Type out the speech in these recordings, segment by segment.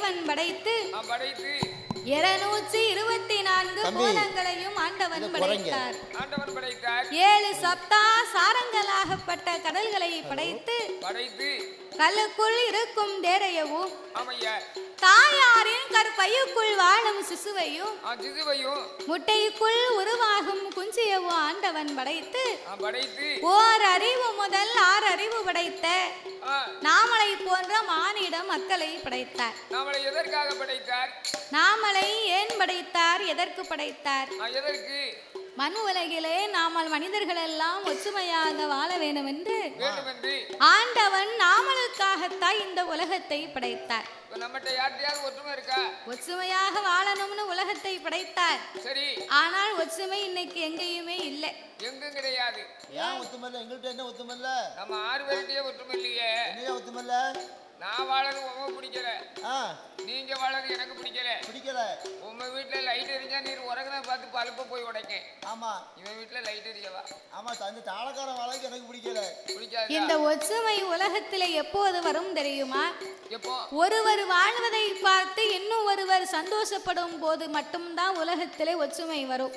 இறைவன் படைத்து 224 கோலங்களையும் ஆண்டவன் படைத்தார். 7 சப்தா சாரங்களாகப்பட்ட கடல்களை படைத்து கல்லுக்குள் இருக்கும் தேரையவும் தாயாரின் கற்பையுக்குள் வாழும் சிசுவையும் முட்டைக்குள் உருவாகும் குஞ்சியவும் ஆண்டவன் படைத்து ஓர் அறிவு முதல் 6 அறிவு படைத்த நாமளை போன்ற மானிட மக்களை படைத்தார். நாமளை ஏன் படைத்தார்? எதற்கு படைத்தார்? மனு உலகிலே நாமல் மனிதர்கள் எல்லாம் ஒற்றுமையாக வாழ வேண்டும் என்று ஆண்டவன் நாமளுக்காகத்தான் இந்த உலகத்தை படைத்தார். ஒற்றுமையாக வாழணும்னு உலகத்தை படைத்தார். ஆனால் ஒற்றுமை இன்னைக்கு எங்கேயுமே இல்லை. எங்கும் கிடையாது. ஏன் ஒத்துமல்ல? எங்கள்கிட்ட என்ன ஒத்துமல்ல? நம்ம 6 பேருடைய ஒற்றுமை இல்லையே. என்ன ஒத்துமல்ல? நான் வாழறது உங்க பிடிக்கல, நீங்க வாழறது எனக்கு பிடிக்கல. உங்க வீட்டுல லைட் எரிஞ்சா நீர் உறகுனா பார்த்து பழுப்ப போய் உடைக்க. ஆமா, இவன் வீட்டுல லைட் எரியவா? ஆமா, அந்த தாளக்கார வாழக்கு எனக்கு பிடிக்காது. இந்த ஒற்றுமை உலகத்திலே எப்போது வரும் தெரியுமா? எப்போ? ஒருவர் வாழ்வதை பார்த்து இன்னும் ஒருவர் சந்தோஷப்படும் போது மட்டும்தான் உலகத்திலே ஒற்றுமை வரும்.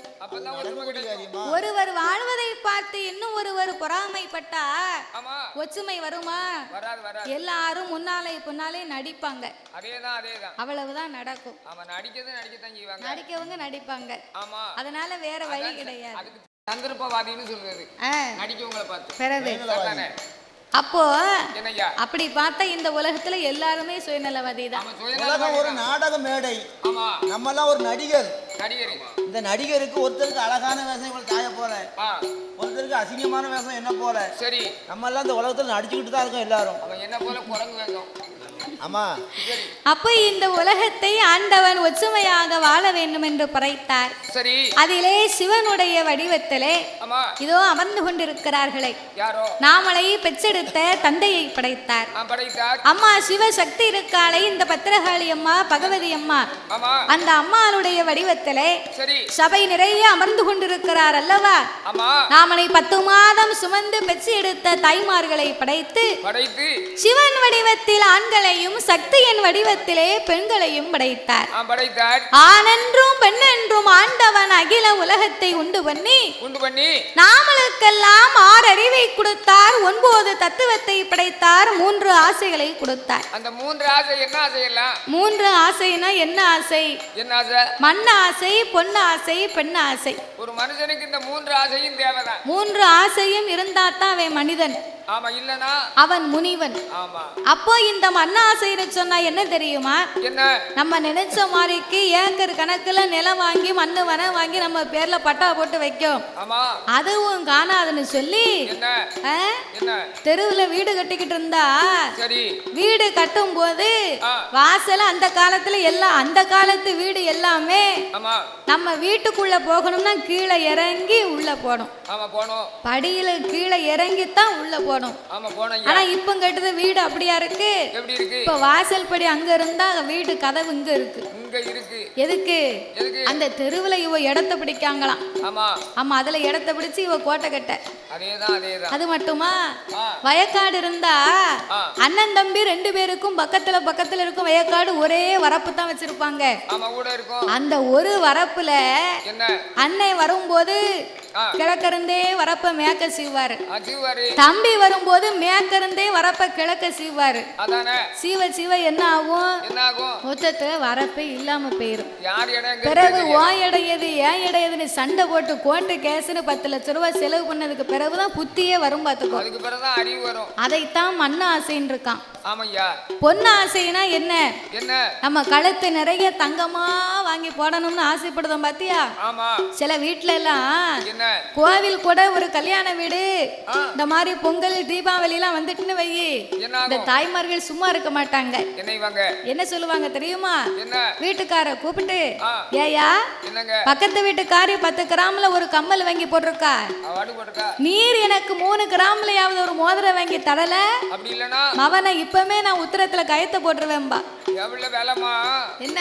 ஒருவர் வாழ்வதை பார்த்து இன்னும் ஒருவர் பொறாமைப்பட்டா ஒற்றுமை வருமா? எல்லாரும் முன்னாலே நடிப்பாங்க. அவ்வளவுதான் நடக்கும். நடிக்கவங்க நடிப்பாங்க. அதனால வேற வழி கிடையாது. சந்தர்ப்பவாதின்னு சொல்றது நடிக்கவங்கள பார்த்து. அப்போ அப்படி பார்த்தா இந்த உலகத்துல எல்லாருமே சுயநலவாதி தான். உலகம் ஒரு நாடக மேடை. நம்ம எல்லாம் ஒரு நடிகர். இந்த நடிகருக்கு ஒருத்தருக்கு அழகான வேஷம் இவ்வளவு தாய போல, ஒருத்தருக்கு அசிங்கமான வேஷம் என்ன போல. சரி, நம்ம எல்லாம் இந்த உலகத்துல நடிச்சுக்கிட்டு தான் இருக்கோம் எல்லாரும். என்ன போல குரங்கு வேஷம். ஆமா. அப்ப இந்த உலகத்தை ஆண்டவன் ஒற்றுமையாக வாழ வேண்டும் என்று படைத்தார். சரி, அதிலே சிவனுடைய வடிவத்திலே இதோ அமர்ந்து கொண்டிருக்கிறார்களே நாமளை பெற்றெடுத்த தந்தையை படைத்தார். அம்மா சிவசக்தி இருக்காளே, இந்த பத்திரகாளி அம்மா, பகவதி அம்மா, அந்த அம்மாளுடைய வடிவத்திலே சபை நிறைய அமர்ந்து கொண்டிருக்கிறார் அல்லவா? நாமளை 10 மாதம் சுமந்து பெற்று எடுத்த தாய்மார்களை படைத்து சிவன் வடிவத்தில் ஆண்களை சக்தியின் வடிவத்திலே பெண்களையும் படைத்தார். ஆணென்றும் பெண்ணென்றும் ஆண்டவன் அகில உலகத்தை உண்டு பண்ணி நாமளுக்கெல்லாம் 6 அறிவை கொடுத்தார். 9 தத்துவத்தை படைத்தார். 3 ஆசைகளை கொடுத்தார். அந்த 3 ஆசை என்ன ஆசையெல்லாம்? 3 ஆசைனா என்ன ஆசை? என்ன ஆசை? மண் ஆசை, பொன் ஆசை, பெண் ஆசை. ஒரு மனுஷனுக்கு இந்த 3 ஆசையும் தேவைதான். 3 ஆசையும் இருந்தாத்தான் அவன் மனிதன். ஆமா, இல்லனா அவன் முனிவன். ஆமா. அப்போ இந்த மண்ணாசைன்னு சொன்னா என்ன தெரியுமா? என்ன? நம்ம நினைச்ச மாதிரிக்கு ஏக்கர் கணக்குல நிலம் வாங்கி மண்ணு வன வாங்கி நம்ம பேர்ல பட்டா போட்டு வைக்கும். ஆமா. அதுவும் காணாதுன்னு சொல்லி தெருவுல வீடு கட்டிக்கிட்டு இருந்தா, சரி, வீடு கட்டும் போது வாசல அந்த காலத்துல எல்லாம், அந்த காலத்து வீடு எல்லாமே நம்ம வீட்டுக்குள்ள போகணும்னா கீழே இறங்கி உள்ள போகணும். படியில கீழே இறங்கித்தான் உள்ள போகணும். ஆனா இப்ப கேட்டது வீடு அப்படியா இருக்கு? இப்ப வாசல் படி அங்க இருந்தா வீடு கதவு இங்க இருக்கு. எதுக்கு? அந்த தெருவுல இவ இடத்தை பிடிக்காங்களாம். ஆமா, அதுல இடத்தை பிடிச்சு இவ கோட்டை கட்ட. அது மட்டுமா? வயக்காடு இருந்தா அண்ணன் தம்பி 2 பேருக்கும் பக்கத்துல இருக்கும் வயக்காடு ஒரே வரப்பு தான் வச்சிருப்பாங்க. அந்த ஒரு வரப்புல அண்ணன் வரும்போது கிழக்கிருந்தே வரப்ப மேக்க சீவாரு, தம்பி வரும்போது மேற்கிருந்தே வரப்ப கிழக்க சீவாரு. சீவ என்ன ஆகும்? மொத்தத்துல வரப்பே இல்லாம போயிரும். பிறகு ஓன் இடையது ஏன் இடையதுன்னு சண்டை போட்டு கோர்ட்டு கேஸ்னு 10 லட்சம் ரூபாய் செலவு பண்ணதுக்கு பிறகுதான் புத்தியே வரும். பாத்துக்கோ, அதைத்தான் மண்ணு ஆசைன்னு இருக்கான். பொண்ணு ஆசைனா என்ன? நம்ம கழுத்து நிறைய தங்கமா வாங்கி போடணும்னு ஆசைப்படுதோம் பாத்தியா? சில வீட்டுல எல்லாம் கோவில் கூட ஒரு கல்யாண வீடு இந்த மாதிரி பொங்கல் தீபாவளி எல்லாம் வந்துட்டுன்னு வை, இந்த தாய்மார்கள் சும்மா இருக்க மாட்டாங்க. என்ன சொல்லுவாங்க தெரியுமா? வீட்டுக்கார கூப்பிட்டு, ஏயா பக்கத்து வீட்டுக்காரி 10 கிராம்ல ஒரு கம்மல் வாங்கி போட்டிருக்கா, நீ நீர் எனக்கு 3 கிராம்லயாவது ஒரு மோதிரம் வாங்கி தரல அப்படி இல்லனா மவனை இப்பமே நான் உத்தரத்துல கயத்தை போட்டுருவேன்பா. எவ்வளவு வேலைமா என்ன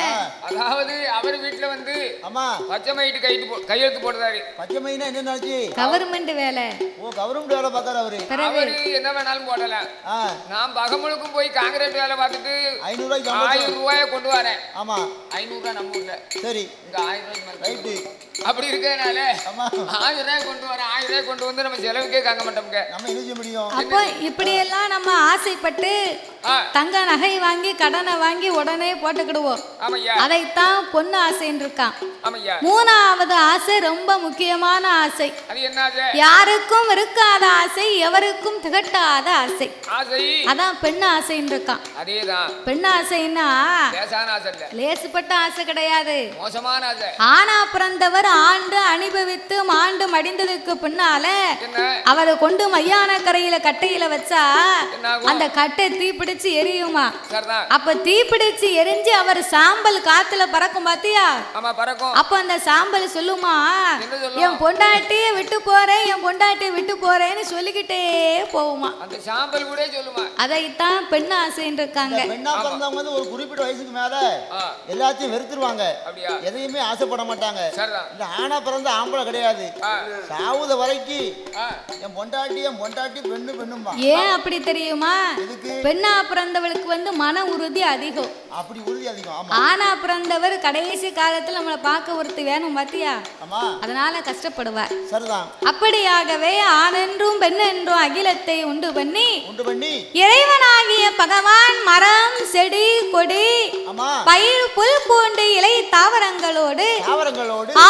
அதாவது அவர் வீட்டுல வந்து ஆமா பச்சை மைட்டு கையெழுத்து போடுறாரு. பச்சை மைனா என்ன நினைச்சு கவர்மெண்ட் வேலை. ஓ கவர்மெண்ட் வேலை பார்க்கறாரு அவரு. அவரு என்ன வேணாலும் போடலாம். நான் பகமுழுக்கும் போய் காங்கிரீட் வேலை பார்த்துட்டு 500 ரூபாயை கொண்டு வரேன். ஆமா 500 ரூபாய் நம்ம ஊர்ல. சரி இங்க 1000 ரூபாய் ரைட். அப்படி இருக்கனால 1000 ரூபாய் கொண்டு வரேன். 1000 ரூபாய் கொண்டு வந்து நம்ம செலவுக்கே காங்க மாட்டோம்ங்க. நம்ம என்ன செய்ய முடியும்? அப்போ இப்படி எல்லாம் நம்ம ஆசைப்பட்டு தங்க நகை வாங்கி கடனை வாங்கி உடனே போட்டுக்கிடுவோம். அதைத்தான் பொண்ணு ஆசைன்னு இருக்கான். 3வது ஆசை ரொம்ப முக்கியமான ஆசை. யாருக்கும் இருக்காத ஆசை, எவருக்கும் திகட்டாத ஆசை. அதான் பெண் ஆசைன்னு இருக்கான். பெண் ஆசைன்னா லேசுப்பட்ட ஆசை கிடையாது. ஆனா பிறந்தவர் ஆண்டு அனுபவித்து மாண்டு மடிந்ததுக்கு பின்னால அவரை கொண்டு மையான கரையில கட்டையில வச்சா அந்த கட்டை தீப்பிடிச்சு எரியுமா. அப்ப தீப்பிடிச்சு எரிஞ்சு அவர் சாம்பல் காத்துல பறக்கும் பாத்தியா. அப்ப அந்த சாம்பல் சொல்லுமா, என் பொண்டாட்டிய விட்டு போறேன், என் பொண்டாட்டிய விட்டு போறேன்னு சொல்லிக்கிட்டே போகுமா. அந்த சாம்பல் கூட சொல்லுமா. அதைத்தான் பெண் ஆசைன்னு இருக்காங்க. பெண்ணா பிறந்தவங்க வந்து ஒரு குறிப்பிட்ட வயசுக்கு மேல எல்லாத்தையும் வெறுத்துருவாங்க. எதையுமே ஆசைப்பட மாட்டாங்க. இந்த ஆனா பிறந்த ஆம்பளை கிடையாது. சாவுத வரைக்கும் என் பொண்டாட்டி பெண்ணும்பா. ஏன் அப்படி தெரியுமா? பெண்ணா பிறந்தவளுக்கு வந்து மன உறுதி அதிகம். அப்படி உறுதி அதிகம். ஆனா பிறந்தவர் கடைசி காலத்துல நம்மளை பார்க்க ஒருத்தி வேணும் பாத்தியா, அதனால கஷ்டப்படுவார். சரிதான். அப்படியாகவே ஆணென்றும் பெண்ணென்றும் அகிலத்தை உண்டு பண்ணி இறைவனாகிய பகவான் மரம் செடி கொடி பயிர் புல் பூண்டு இலை தாவரங்களோடு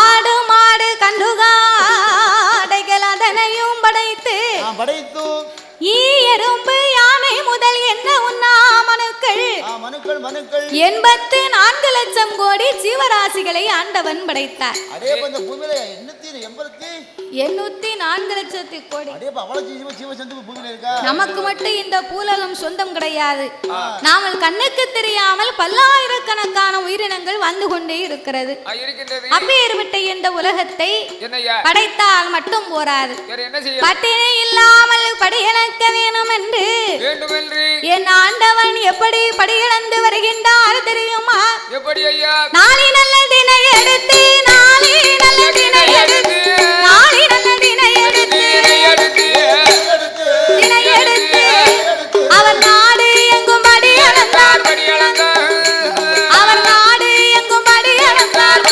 ஆடு மாடு கண்டுகாடைகள் அதனையும் படைத்து எறும்பு யானை முதல் என்ன உண்ணா மனுக்கள் 84 லட்சம் கோடி ஜீவராசிகளை ஆண்டவன் படைத்தார். 804 லட்சத்து கோடி. நமக்கு மட்டும் இந்த பூலகம் சொந்தம் கிடையாது. நாமல் கண்ணுக்கு தெரியாமல் பல்லாயிரக்கணக்கான உயிரினங்கள் வந்து கொண்டே இருக்கிறது. அப்பேற்பட்ட இந்த உலகத்தை படைத்தால் மட்டும் போராது, பட்டினி இல்லாமல் படியிழக்க வேணும் என்று என் ஆண்டவன் எப்படி படியிழந்து வருகின்றார் தெரியுமா? நாளை நல்ல தினை எடுத்து நாளை நல்ல தினை எடுத்து நாளை நல்ல தினை எடுத்து தினை எடுத்து அவர் நாடு எங்கும் படி அளந்தார். அவர் நாடு எங்கும் படி அளந்தார்.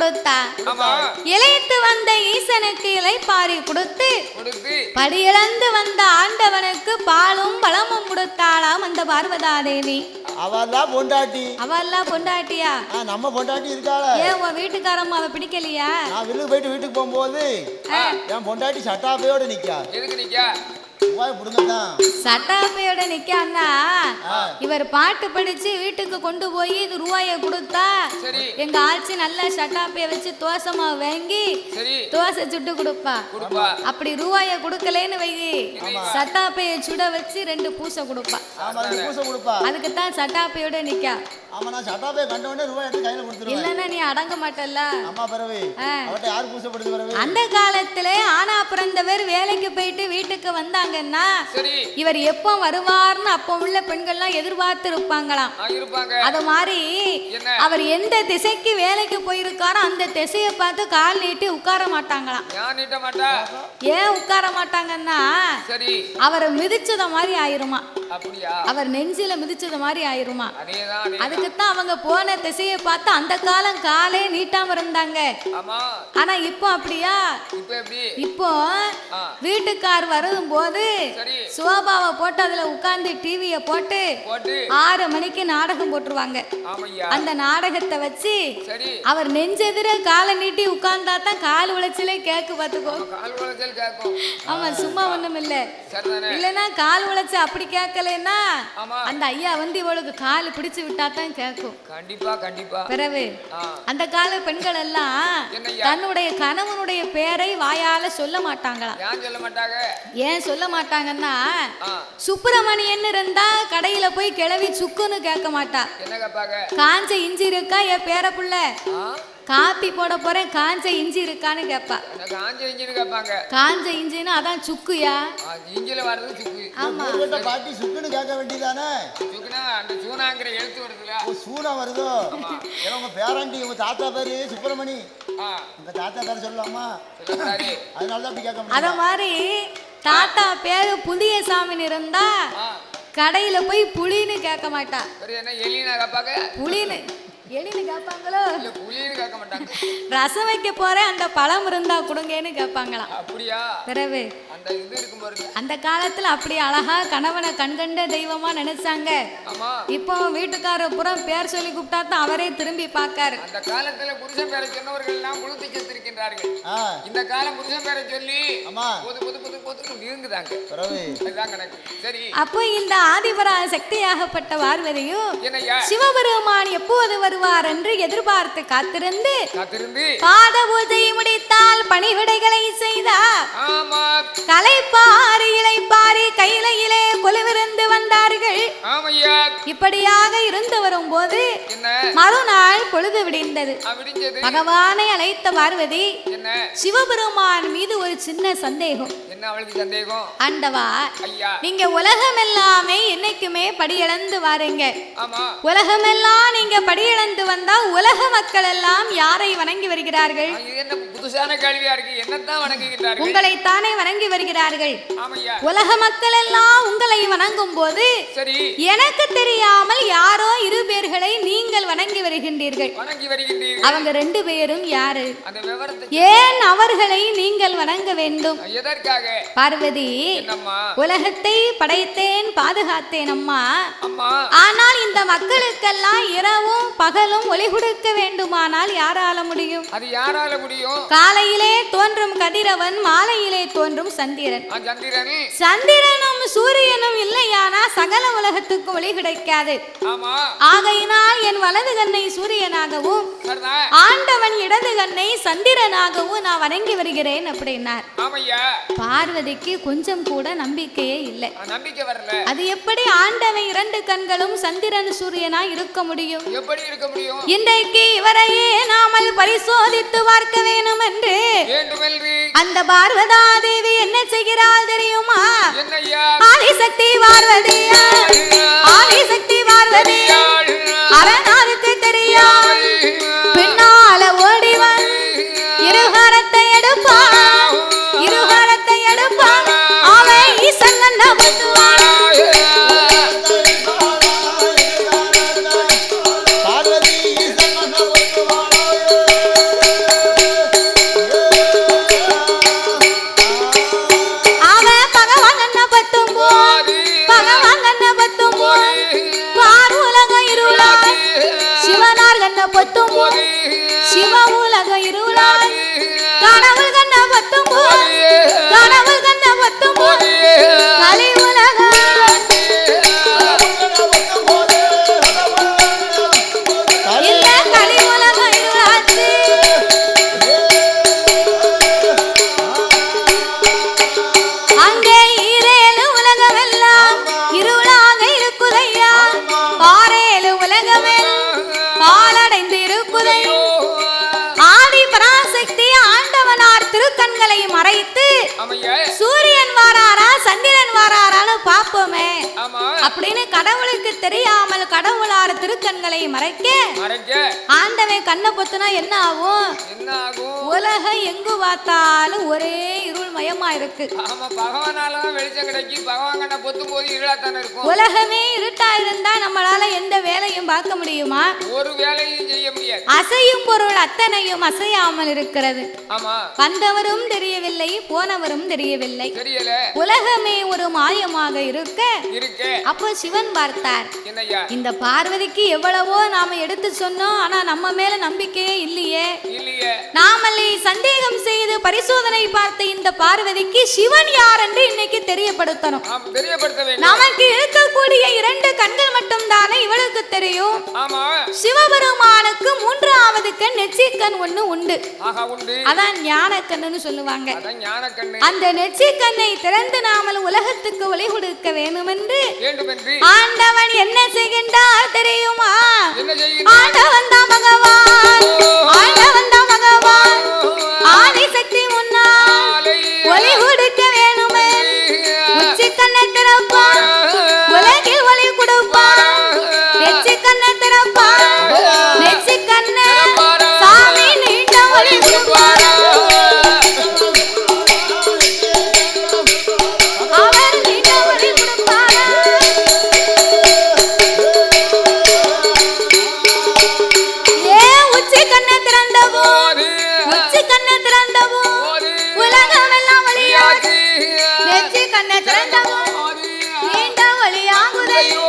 கொடுத்தா இளைத்து வந்த ஈசனுக்கு இலைப்பாரி கொடுத்து படியிழந்து வந்த ஆண்டவனுக்கு பாலும் பழமும் கொடுத்தாளாம் அந்த பார்வதா தேவி. அவெல்லாம் பொண்டாட்டியா? நம்ம பொண்டாட்டி இருக்காள. ஏன் உன் வீட்டுக்காரம்மா அவ பிடிக்கலையா? நான் வில்லு போயிட்டு வீட்டுக்கு போகும்போது என் பொண்டாட்டி சட்டாப்பையோட நிக்கா. எதுக்கு நிக்கா? சட்டாப்பையோட நிக்கான்னா இவர் பாட்டு படிச்சு வீட்டுக்கு கொண்டு போய் இது ரூபாய கொடுத்தா எங்க ஆட்சி நல்ல சட்டாப்பைய வச்சு தோசை மாவு வாங்கி தோசை சுட்டு கொடுப்பா. அப்படி ரூபாய கொடுக்கலன்னு வை சட்டாப்பைய சுட வச்சு 2 பூசை கொடுப்பா. அதுக்குத்தான் சட்டாப்பையோட நிக்கா. இல்லன்னா நீ அடங்க மாட்டல்ல. அந்த காலத்துல ஆனா பிறந்தவர் வேலைக்கு போயிட்டு வீட்டுக்கு வந்தாங்கன்னா இவர் எப்ப வருவார்னு அப்ப உள்ள பெண்கள்லாம் எதிர்பார்த்து இருப்பாங்களாம். அத மாதிரி அவர் எந்த திசைக்கு வேலைக்கு போயிருக்காரோ அந்த திசையை பார்த்து கால் நீட்டி உட்கார மாட்டாங்களாம். ஏன் உட்கார மாட்டாங்கன்னா அவரை மிதிச்சத மாதிரி ஆயிருமா, அவர் நெஞ்சில மிதிச்சத மாதிரி ஆயிருமா. அதுக்குத்தான் அவங்க போன திசையை பார்த்து அந்த காலம் காலே நீட்டாம இருந்தாங்க. ஆனா இப்போ அப்படியா? இப்போ வீட்டுக்கார் வரும் போது சோபாவை போட்டு அதுல உட்கார்ந்து டிவிய போட்டு 6 மணிக்கு நாடகம் போட்டுருவாங்க. அந்த நாடகத்தை வச்சு அவர் நெஞ்செதிர காலை நீட்டி உட்கார்ந்தா தான் கால் உளைச்சலே கேக்கு. பாத்துக்கோ. ஆமா, சும்மா ஒண்ணும் இல்ல. இல்லன்னா கால் உளைச்சு அப்படி கேட்கலன்னா அந்த ஐயா வந்து இவளுக்கு கால் பிடிச்சு விட்டா தான் கேட்கும். கண்டிப்பா. பிறகு அந்த கால பெண்கள் எல்லாம் தன்னுடைய கணவனுடைய பேரை வாயால சொல்ல மாட்டாங்களா? ஏன் சொல்ல மாட்டாங்கன்னா சுப்பிரமணியன் இருந்தா கடையில போய் கிளவி சுக்குன்னு கேட்க மாட்டா. காஞ்ச இஞ்சி இருக்கா என் பேர புள்ள? காப்பி போட போறேன், காஞ்ச இஞ்சி இருக்கான்னு கேட்பா. காஞ்ச இஞ்சின்னு அதான் சுக்குயா. ஆமா, பாட்டி சுக்குன்னு கேட்க வேண்டியதானே. சூனா வருதோ? உங்க பேரண்டி உங்க தாத்தா பேரு சுப்பிரமணி, உங்க தாத்தா பேரு சொல்லலாமா? அதனாலதான் அப்படி கேட்க. அத மாதிரி தாத்தா பேரு புதிய சாமின்னு இருந்தா கடையில போய் புளின்னு கேட்க மாட்டா. புளின்னு எலின்னு கேட்பாங்களோ? ரசம் வைக்க போறேன் அந்த பழம் இருந்தா கொடுங்கன்னு கேட்பாங்களாம். பிறகு அந்த காலத்துல அப்படி அழகா கணவனை கண்கண்ட தெய்வமா நினைச்சாங்க. இப்போ வீட்டுக்கார புறம் பேர் சொல்லி கூப்பிட்டா தான் அவரே திரும்பி பார்க்காரு. அந்த காலத்துல புருஷன் பேரை சொன்னவர்கள் எல்லாம் குழுத்து செத்திருக்கின்றார்கள். இந்த காலம் புருஷன் பேரை சொல்லி அப்போ இந்த ஆதிபரா சக்தியாகப்பட்ட பார்வதியும் சிவபெருமான் எப்போது வருவார் என்று எதிர்பார்த்து காத்திருந்து பாத பூஜை முடித்தால் பணிவிடைகளை செய்தார். கலைப்பாரி இலைப்பாரி கையிலே கொலுவிருந்து வந்தார்கள். இப்படியாக இருந்து வரும் போது மறுநாள் பொழுது விடிந்தது. பகவானை அழைத்த பார்வதி சிவபெருமான் மீது ஒரு சின்ன சந்தேகம். ஆண்டவா, நீங்க உலகம் எல்லாமே என்னைக்குமே படியிழந்து வாருங்க. உலகமெல்லாம் நீங்க படியிழந்து வந்தா உலக மக்கள் எல்லாம் யாரை வணங்கி வருகிறார்கள்? உங்களை தானே வணங்கி வருகிறார்கள். உலக மக்கள் எல்லாம் உங்களை வணங்கும் போது எனக்கு தெரியாமல் யாரோ 2 பேர்களை நீங்கள் வணங்கி வருகின்றீர்கள். அவங்க 2 பேரும் யாரு? ஏன் அவர்களை நீங்கள் வணங்க வேண்டும்? பார்வதி, உலகத்தை படைத்தேன் பாதுகாத்தேன் அம்மா. ஆனால் இந்த மக்களுக்கெல்லாம் இரவும் பகலும் ஒளி கொடுக்க வேண்டுமானால் யாரால முடியும்? காலையிலே தோன்றும் கதிரவன், மாலையிலே தோன்றும் சந்திரன். சந்திரனும் சூரியனும் இல்லையானா சகல உலகத்துக்கும் ஒளி கிடைக்காது. ஆகையினால் என் வலது கண்ணை சூரியனாகவும் ஆண்டவன் இடது கண்ணை சந்திரனாகவும் நான் வணங்கி வருகிறேன் அப்படின்னார். பார்வதிக்கு கொஞ்சம் கூட நம்பிக்கையே இல்லை. அது எப்படி ஆண்டவன் 2 கண்களும் சந்திரன் சூரியனா இருக்க முடியும்? இன்றைக்கு இவரையே நாமல் பரிசோதித்து பார்க்க வேணும் என்று அந்த பார்வதா தேவி என்ன செய்கிறாள் தெரியுமா? ஆதிசக்தி பார்வதியா, ஆதிசக்தி பார்வதியா, அரணாவுக்கு தெரியாமல் பின்னால ஓடிவன் இருகரத்தை எடுப்பா, இருகரத்தை எடுப்பா, அவன் ஈசன் பத்துவான். சிவ உலகம் இருளாய் கடவுள் கண்ண பத்தும் போது கடவுள் கண்ண பத்தும் போது கலி உலகம் இல்ல கலி உலகம் இருளாச்சு அங்கே ஈரேழு உலகம் எல்லாம் இருளாக இருக்குதையா பாரேழு உலகமே பாலடைந்து இருக்குதையா ஆதி பராசக்தி ஆண்டவனார் திருக்கண்களை மறைத்து சூரியன் வாராரா சந்திரன் வாராரான்னு பாப்போமே அப்படின்னு கடவுளுக்கு தெரியாமல் கடவுளார் திருக்கண்களை மறைக்க ஆண்டவன் கண்ணை பொத்துனா என்ன ஆகும் உலகம் எங்கு பார்த்தாலும் ஒரே இருள் மயமா இருக்கு உலகமே இருட்டா இருந்தா நம்மளால எந்த வேலையும் பார்க்க முடியுமா ஒரு வேலையும் செய்ய முடியாது அசையும் பொருள் அத்தனையும் அசையாமல் இருக்கிறது வந்தவரும் தெரியவில்லை போனவரும் தெரியவில்லை உலகமே ஒரு மாயமாக இருக்க அப்போ சிவன் பார்த்தார் இந்த பார்வதிக்கு எவ்வளவோ நாம எடுத்து சொன்னோம் ஆனா நம்ம மேல நம்பிக்கையே இல்லையே நாமளே சந்தேகம் செய்து பரிசோதனை பார்த்த இந்த பார்வதிக்கு சிவன் யார் என்று இன்னைக்கு தெரியப்படுத்தணும் நமக்கு இருக்கக்கூடிய 2 கண்கள் மட்டும் தானே இவளுக்கு தெரியும் சிவபெருமானுக்கு 3வது கண் நெற்றிக்கண் ஒண்ணு உண்டு அதான் ஞான கண்ணுன்னு சொல்லுவாங்க அந்த நெற்றிக்கண்ணை திறந்து நாமல் உலகத்துக்கு ஒளி கொடுக்க வேண்டும் என்று ஆண்டவன் என்ன செய்கின்றார் தெரியுமா ஆண்டவன் தான் பகவான் ஆண்டவன் தான் பகவான் ஆதிசக்தி முன்னால் ஒளி கொடுக்க வேணுமே உச்சி கண்ணை திறப்பான் உலகில் ஒளி கொடுப்பான் நெச்சி கண்ணை திறப்பான் நெச்சி கண்ணை சாமி நீண்ட ஒளி கொடுப்பான் அவர் நீண்ட ஒளி கொடுப்பான் உச்சி கண்ணை திறந்தவோ உச்சி கண்ணை திறந்தவோ உலகம் எல்லாம் ஒளியாச்சு நெச்சி கண்ணை திறந்தவோ நீண்ட ஒளியாகுதையோ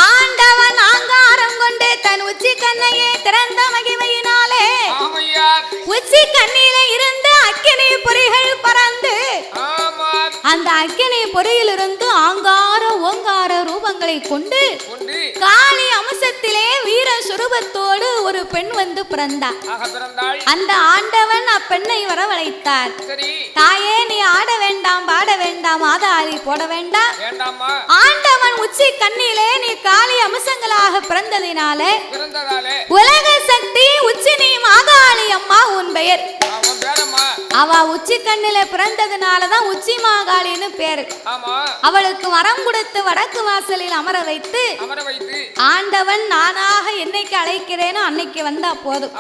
ஆண்டவன் ஆங்காரம் கொண்டு தன் உச்சி கண்ணையே திறந்த மகிமையினாலே உச்சி கண்ணிலே இருந்து அக்கினி பொறிகள் பறந்து அந்த அக்கினி பொறியிலிருந்து ஆங்கார ஓங்கார ரூபங்களை கொண்டு காளி அம்சத்திலே வீர சுரூபத்தோடு ஒரு பெண் வந்து பிறந்தார் அந்த ஆண்டவன் அப்பெண்ணை வரவழைத்தார் தாயே நீ ஆட வேண்டாம் பாட வேண்டாம் ஆதாரி போட வேண்டாம் ஆண்டவன் உச்சி கண்ணிலே நீ காளி அம்சங்களாக பிறந்ததினாலே உலக சக்தி உச்சி நீ மாகாளி அம்மா உன் பெயர் அவ உச்சி கண்ணில பிறந்ததுனாலதான் உச்சி மாகாளின்னு பேரு அவளுக்கு வரம் கொடுத்து வடக்கு வாசலில் அமர வைத்து ஆண்டவன் நானாக என்னைக்கு அழைக்கிறேனோ அன்னைக்கு வந்தா போதும்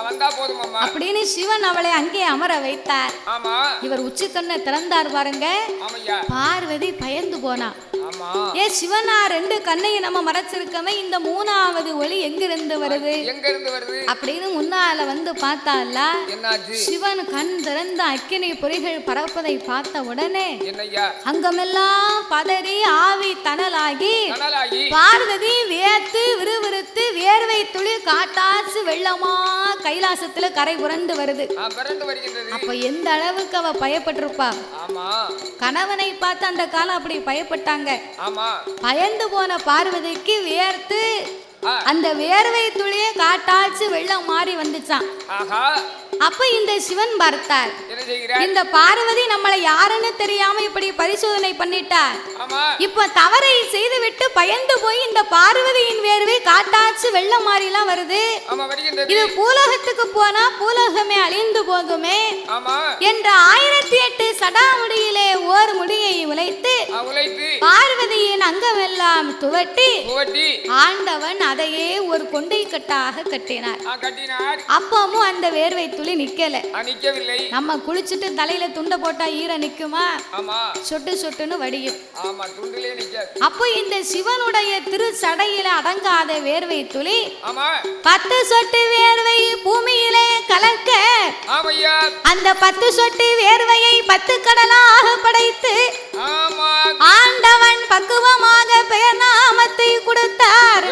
அப்படின்னு சிவன் அவளை அங்கே அமர வைத்தார் இவர் உச்சி கண்ணை திறந்தார் பாருங்க பார்வதி பயந்து போனா ஏ சிவனா 2 கண்ணையும் நம்ம மறைச்சிருக்கமே இந்த 3வது ஒளி எங்கிருந்து வருது அப்படின்னு முன்னால வந்து பார்த்தால சிவன் கண் திறந்த அக்கினி பொறிகள் பறப்பதை பார்த்த உடனே அங்கமெல்லாம் பதறி ஆவி தணலாகி பார்வதி வியத்து விறுவிறுத்து வேர்வை துளி காட்டாச்சு வெள்ளமா கைலாசத்துல கரை புரண்டு வருது அப்ப எந்த அளவுக்கு அவ பயப்பட்டிருப்பா கணவனை பார்த்து அந்த காலம் அப்படி பயப்பட்டாங்க பயந்து போன பார்வதிக்கு வேர்த்து அந்த வேர்வை துளியே காட்டாச்சு வெள்ளம் மாறி வந்துச்சான் அப்ப இந்த சிவன் பார்த்தார் இந்த பார்வதி நம்மளை யாருன்னு தெரியாம இப்படி பரிசோதனை பண்ணிட்டார் இப்ப தவறை செய்துவிட்டு பயந்து போய் இந்த பார்வதியின் வேர்வை காட்டாச்சு வெள்ளம் மாறி எல்லாம் வருது இது பூலோகத்துக்கு போனா பூலோகமே அழிந்து போகுமே என்ற 1008 சடாமுடியிலே ஓர் முடியை உழைத்து பார்வதியின் அங்கமெல்லாம் துவட்டி ஆண்டவன் அதையே ஒரு கொண்டை கட்டாக கட்டினார் அப்பவும் அந்த வேர்வை துளி நிக்கல நம்ம குளிச்சுட்டு தலையில துண்டை போட்டா ஈர நிக்குமா சொட்டு சொட்டுன்னு வடியும் அப்போ இந்த சிவனுடைய திரு சடையில அடங்காத வேர்வை துளி 10 சொட்டு வேர்வை பூமியிலே கலக்க அந்த 10 சொட்டு வேர்வையை 10 கடலாக படைத்து ஆண்டவன் பக்குவமாக பெயர் நாமத்தை கொடுத்தார்.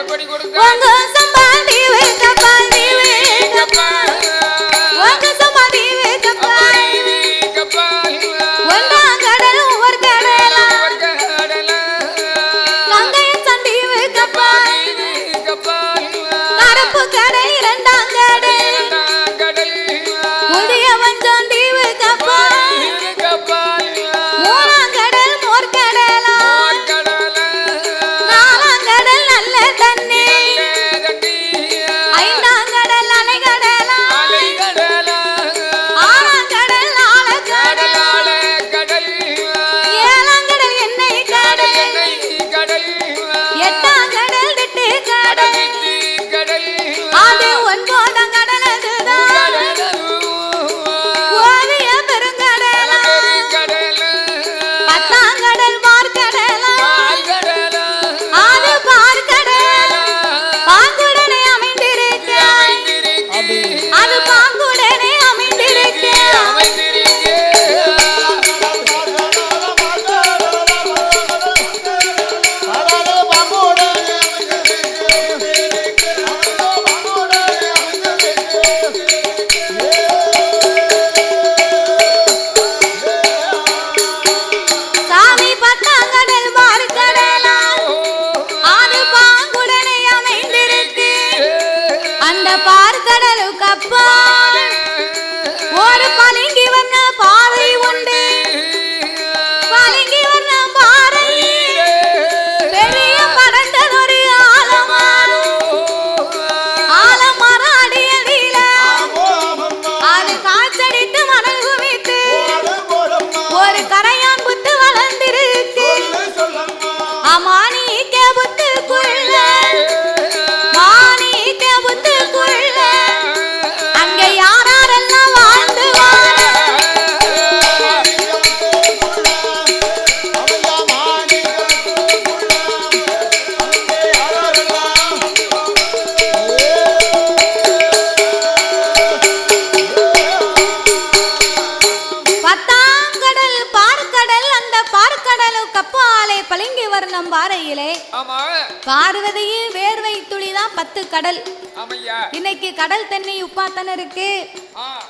பார்வதியின் வேர்வை துளிதான் 10 கடல். ஆமையா. இன்னைக்கு கடல் தண்ணி உப்பாத்தானே இருக்கு,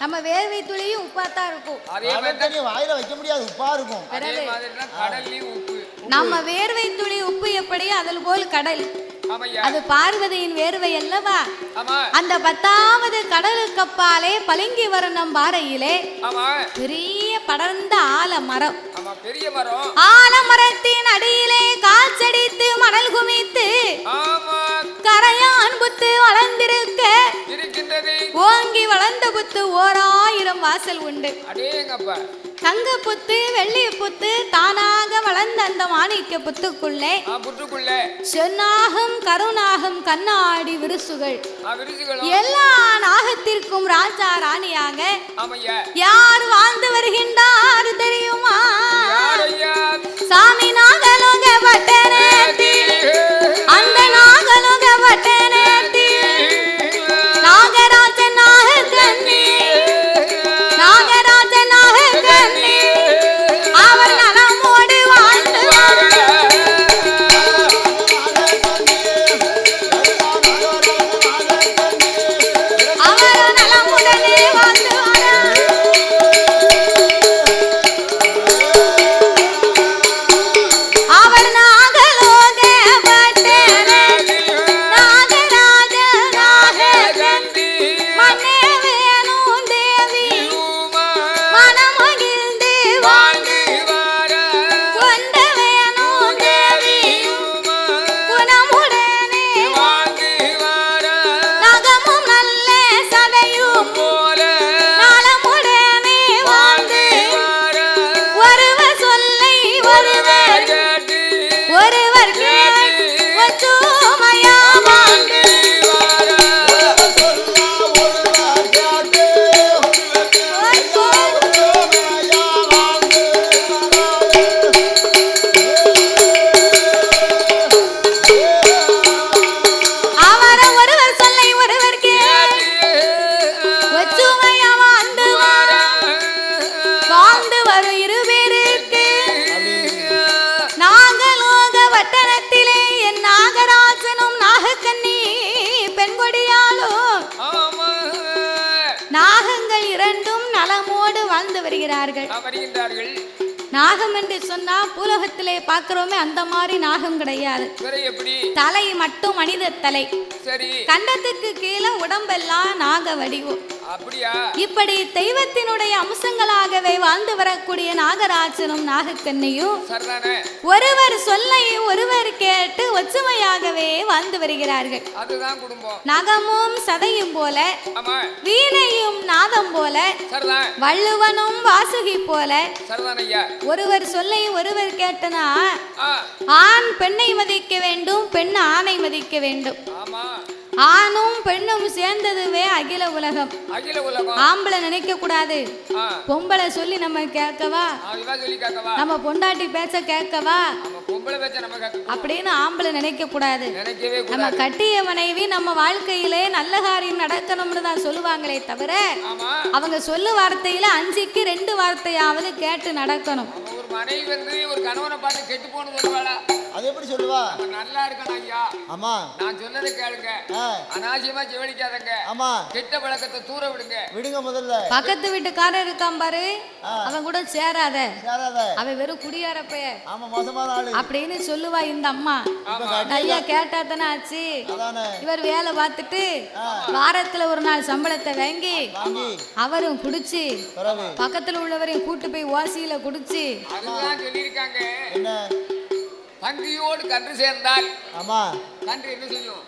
நம்ம வேர்வை துளியும் உப்பாத்தான் இருக்கும். அதே மாதிரி வாயில வைக்க முடியாது, உப்பா இருக்கும். அதே மாதிரி தான் கடல்லையும் உப்பு. நம்ம வேர்வை துளி உப்பு எப்படியோ அதில் போல் கடல். அது பார்வதியின் வேர்வை அல்லவா? அந்த 10வது கடலுக்கு அப்பாலே பளிங்கு வர்ணம் பாறையிலே பெரிய படர்ந்த ஆலமரம். ஆலமரத்தின் அடியிலே காய்ச்சடித்து மணல் குமித்து கரையான் புத்து வளர்ந்திருக்க ஓங்கி வளர்ந்த புத்து 1000 வாசல் உண்டு. தங்க புத்து வெள்ளி புத்து தானாக வளர்ந்த அந்த மாணிக்க புத்துக்குள்ளே சென்னாகம் கருணாகம் கண்ணாடி விருசுகள் எல்லா நாகத்திற்கும் ராஜா ராணியாக யார் வாழ்ந்து வருகின்றார் தெரியுமா? சாமி நாகலோக பட்டனேத்தி, அந்த நாகலோக பட்டனேத்தி நாகராஜ நாகக்கண்ணி, நாகராஜ நாகக்கண்ணி அவர் நலமோடு வாழ்ந்து அவர் நலமுடனே வாழ்ந்து அவர் நாகலோக பட்டனேத்தி நாகராஜ நாகக்கண்ணி மன்னே வேணும் தேவி மனமகிழ்ந்து வாழ்ந்து கொண்ட வேணும் தேவி குணமுடனே நகமும் நல்ல சதையும் நலமுடனே வாழ்ந்து ஒருவர் சொல்லை ஒருவர் ஒருவர் ஒற்றுமையா வாழ்ந்து அவர ஒருவர் சொல்லை ஒருவர் ஒற்றுமையா வாழ்ந்து வரும் இருவேருக்கு நாகலோக வட்டணத்திலே என் நாகராஜனும் நாகக்கண்ணி பெண்கொடியாலும் நாகங்கள் இரண்டும் நலமோடு வாழ்ந்து வருகிறார்கள். நாகம் என்று சொன்னா பூலோகத்திலே பார்க்கிறோமே அந்த மாதிரி நாகம் கிடையாது. தலை மட்டும் மனித தலை, கண்டத்துக்கு கீழே உடம்பெல்லாம் நாக வடிவம். இப்படி தெய்வத்தினுடைய அம்சங்களாகவே வாழ்ந்து வரக்கூடிய நாகராஜனும் நாகக்கண்ணியும் ஒருவர் சொல்லை ஒருவர் கேட்டு ஒற்றுமையாகவே வாழ்ந்து வருகிறார்கள். நகமும் சதையும் போல, வீணையும் நாதம் போல, வள்ளுவனும் வாசுகி போல ஒருவர் சொல்லை ஒருவர் கேட்டனா ஆண் பெண்ணை மதிக்க வேண்டும், பெண் ஆணை மதிக்க வேண்டும். ஆணும் பெண்ணும் சேர்ந்ததுவே அகில உலகம். ஆம்பளை நினைக்க கூடாது, பொம்பளை சொல்லி நம்ம கேட்கவா, நம்ம பொண்டாட்டி பேச்ச கேட்கவா அப்படின்னு ஆம்பளை நினைக்க கூடாது. நம்ம கட்டிய மனைவி நம்ம வாழ்க்கையிலே நல்ல காரியம் நடக்கணும்னு தான் சொல்லுவாங்களே தவிர அவங்க சொல்லு வார்த்தையில 5க்கு 2 வார்த்தையாவது கேட்டு நடக்கணும். மனைவி வந்து ஒரு கணவனை பார்த்து கெட்டு போன்னு சொல்லுவாளா? அது எப்படி சொல்லுவா? நல்லா இருக்கணும் ஐயா, ஆமா நான் சொன்னதை கேளுங்க, அனாவசியமா ஜெவலிக்காதங்க, ஆமா கெட்ட பழக்கத்தை தூர விடுங்க முதல்ல. பக்கத்து வீட்டுக்காரன் இருக்கான் பாரு, அவன் கூட சேராத, அவன் வெறும் குடியார பைய, ஆமா மோசமான ஆளு அப்படின்னு சொல்லுவா இந்த அம்மா. ஐயா கேட்டா தானே ஆச்சு. இவர் வேலை பார்த்துட்டு வாரத்துல ஒரு நாள் சம்பளத்தை வாங்கி அவரும் குடிச்சு பக்கத்துல உள்ளவரையும் கூட்டு போய் ஓசியில குடிச்சு சொல்லியிருக்காங்க. பன்றியோடு கன்று சேர்ந்தால் கன்று என்ன செய்யும்?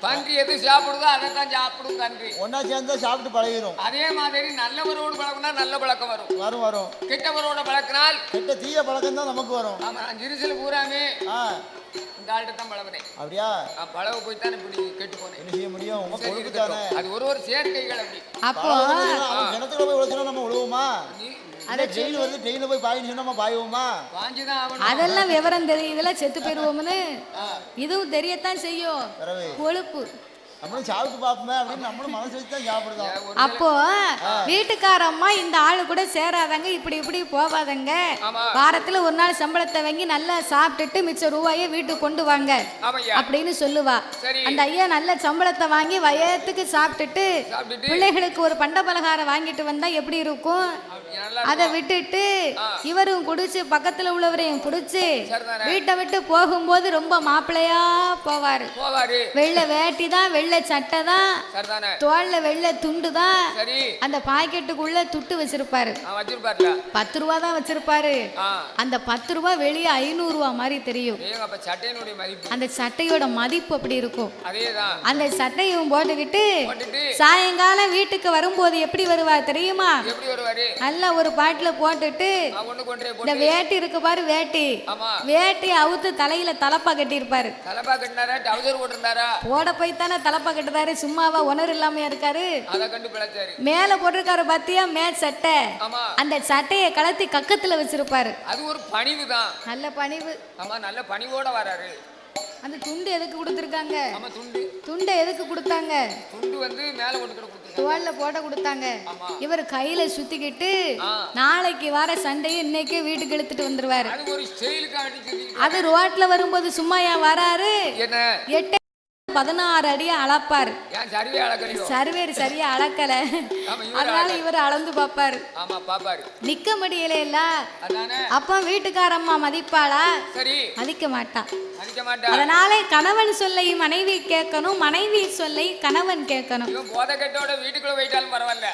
பன்றி எது சாப்பிடுதோ அதைத்தான் சாப்பிடும் கன்று. ஒன்னா சேர்ந்தா சாப்பிட்டு பழகிடும். அதே மாதிரி நல்லவரோடு பழகினா நல்ல பழக்கம் வரும். கெட்டவரோட பழக்கினால் கெட்ட தீய பழக்கம் தான் நமக்கு வரும். ஆமா, நான் ஜிரிசில் பூராமே இந்த ஆள்கிட்ட தான் பழகினேன். அப்படியா? பழக போய் தானே இப்படி கெட்டு போனேன். என்ன செய்ய முடியும்? உங்க பொறுப்பு தானே. அது ஒரு சேர்க்கைகள். அப்படி அப்போ கிணத்துல போய் உழைச்சா நம்ம உழுவுமா? ஜெயில வந்து ஜெயில போய் பாயின்னு சொன்னா பாயுவோமா? அதெல்லாம் விவரம் தெரியும், இதெல்லாம் செத்து போயிருவோம்னு இதுவும் தெரியத்தான் செய்யும். கொழுப்பு நம்மளும் சாப்பிட்டு பார்ப்போமே அப்படின்னு நம்மளும் மனசு வச்சு தான் சாப்பிடுறோம். அப்போ வீட்டுக்காரம்மா இந்த ஆளு கூட சேராதங்க, இப்படி இப்படி போவாதங்க, வாரத்துல ஒரு நாள் சம்பளத்தை வாங்கி நல்லா சாப்பிட்டுட்டு மிச்ச ரூபாயை வீட்டுக்கு கொண்டு வாங்க அப்படின்னு சொல்லுவா. அந்த ஐயா நல்ல சம்பளத்தை வாங்கி வயத்துக்கு சாப்பிட்டுட்டு பிள்ளைகளுக்கு ஒரு பண்ட பலகாரம் வாங்கிட்டு வந்தா எப்படி இருக்கும்? அதை விட்டுட்டு இவரும் குடிச்சு பக்கத்துல உள்ளவரையும் குடிச்சு வீட்டை விட்டு போகும்போது ரொம்ப மாப்பிள்ளையா போவாரு. வெள்ளை வேட்டி தான், வெள்ளை சட்டை தான், தோல்ல வெள்ளை துண்டு தான், அந்த பாக்கெட்டுக்குள்ள துட்டு வச்சிருப்பாரு. 10 ரூபா தான் வச்சிருப்பாரு. அந்த 10 ரூபா வெளியே 500 ரூபா மாதிரி தெரியும். அந்த சட்டையோட மதிப்பு அப்படி இருக்கும். அந்த சட்டையும் போட்டுக்கிட்டு சாயங்காலம் வீட்டுக்கு வரும்போது எப்படி வருவார் தெரியுமா? நல்ல ஒரு பாட்டில போட்டுட்டு இந்த வேட்டி இருக்கு பாரு, வேட்டி அவுத்து தலையில தலப்பா கட்டி இருப்பாரு. போட போய் தானே தலப்பா கட்டுறாரு, சும்மாவா உணர்வு இல்லாம இருக்காரு. மேல போட்டிருக்காரு பாத்தியா மேல் சட்டை, அந்த சட்டையை கலத்தி கக்கத்துல வச்சிருப்பாரு. அது ஒரு பணிவு தான், நல்ல பணிவு. நல்ல பணிவோட வராரு. அந்த துண்டு எதுக்கு கொடுத்திருக்காங்க? துண்டை எதுக்கு கொடுத்தாங்க? துண்டு வந்து மேல போட்டு தோல்ல போட கொடுத்தாங்க. இவர் கையில சுத்திக்கிட்டு நாளைக்கு வர சண்டையை இன்னைக்கே வீட்டுக்கு எடுத்துட்டு வந்துருவாரு. அது ரோட்ல வரும்போது சும்மா ஏன் வராரு? 8-16 அடியா அளப்பாரு. சர்வேர் சரியா அளக்கல, அதனால இவர் அளந்து பாப்பாரு. நிக்க முடியல இல்ல. அப்ப வீட்டுக்காரம்மா மதிப்பாளா? மதிக்க மாட்டா. அதனால கணவன் சொல்லை மனைவி கேட்கணும், மனைவி சொல்லை கணவன் கேட்கணும். போதகட்டோட வீட்டுக்குள்ள போயிட்டாலும் பரவாயில்ல,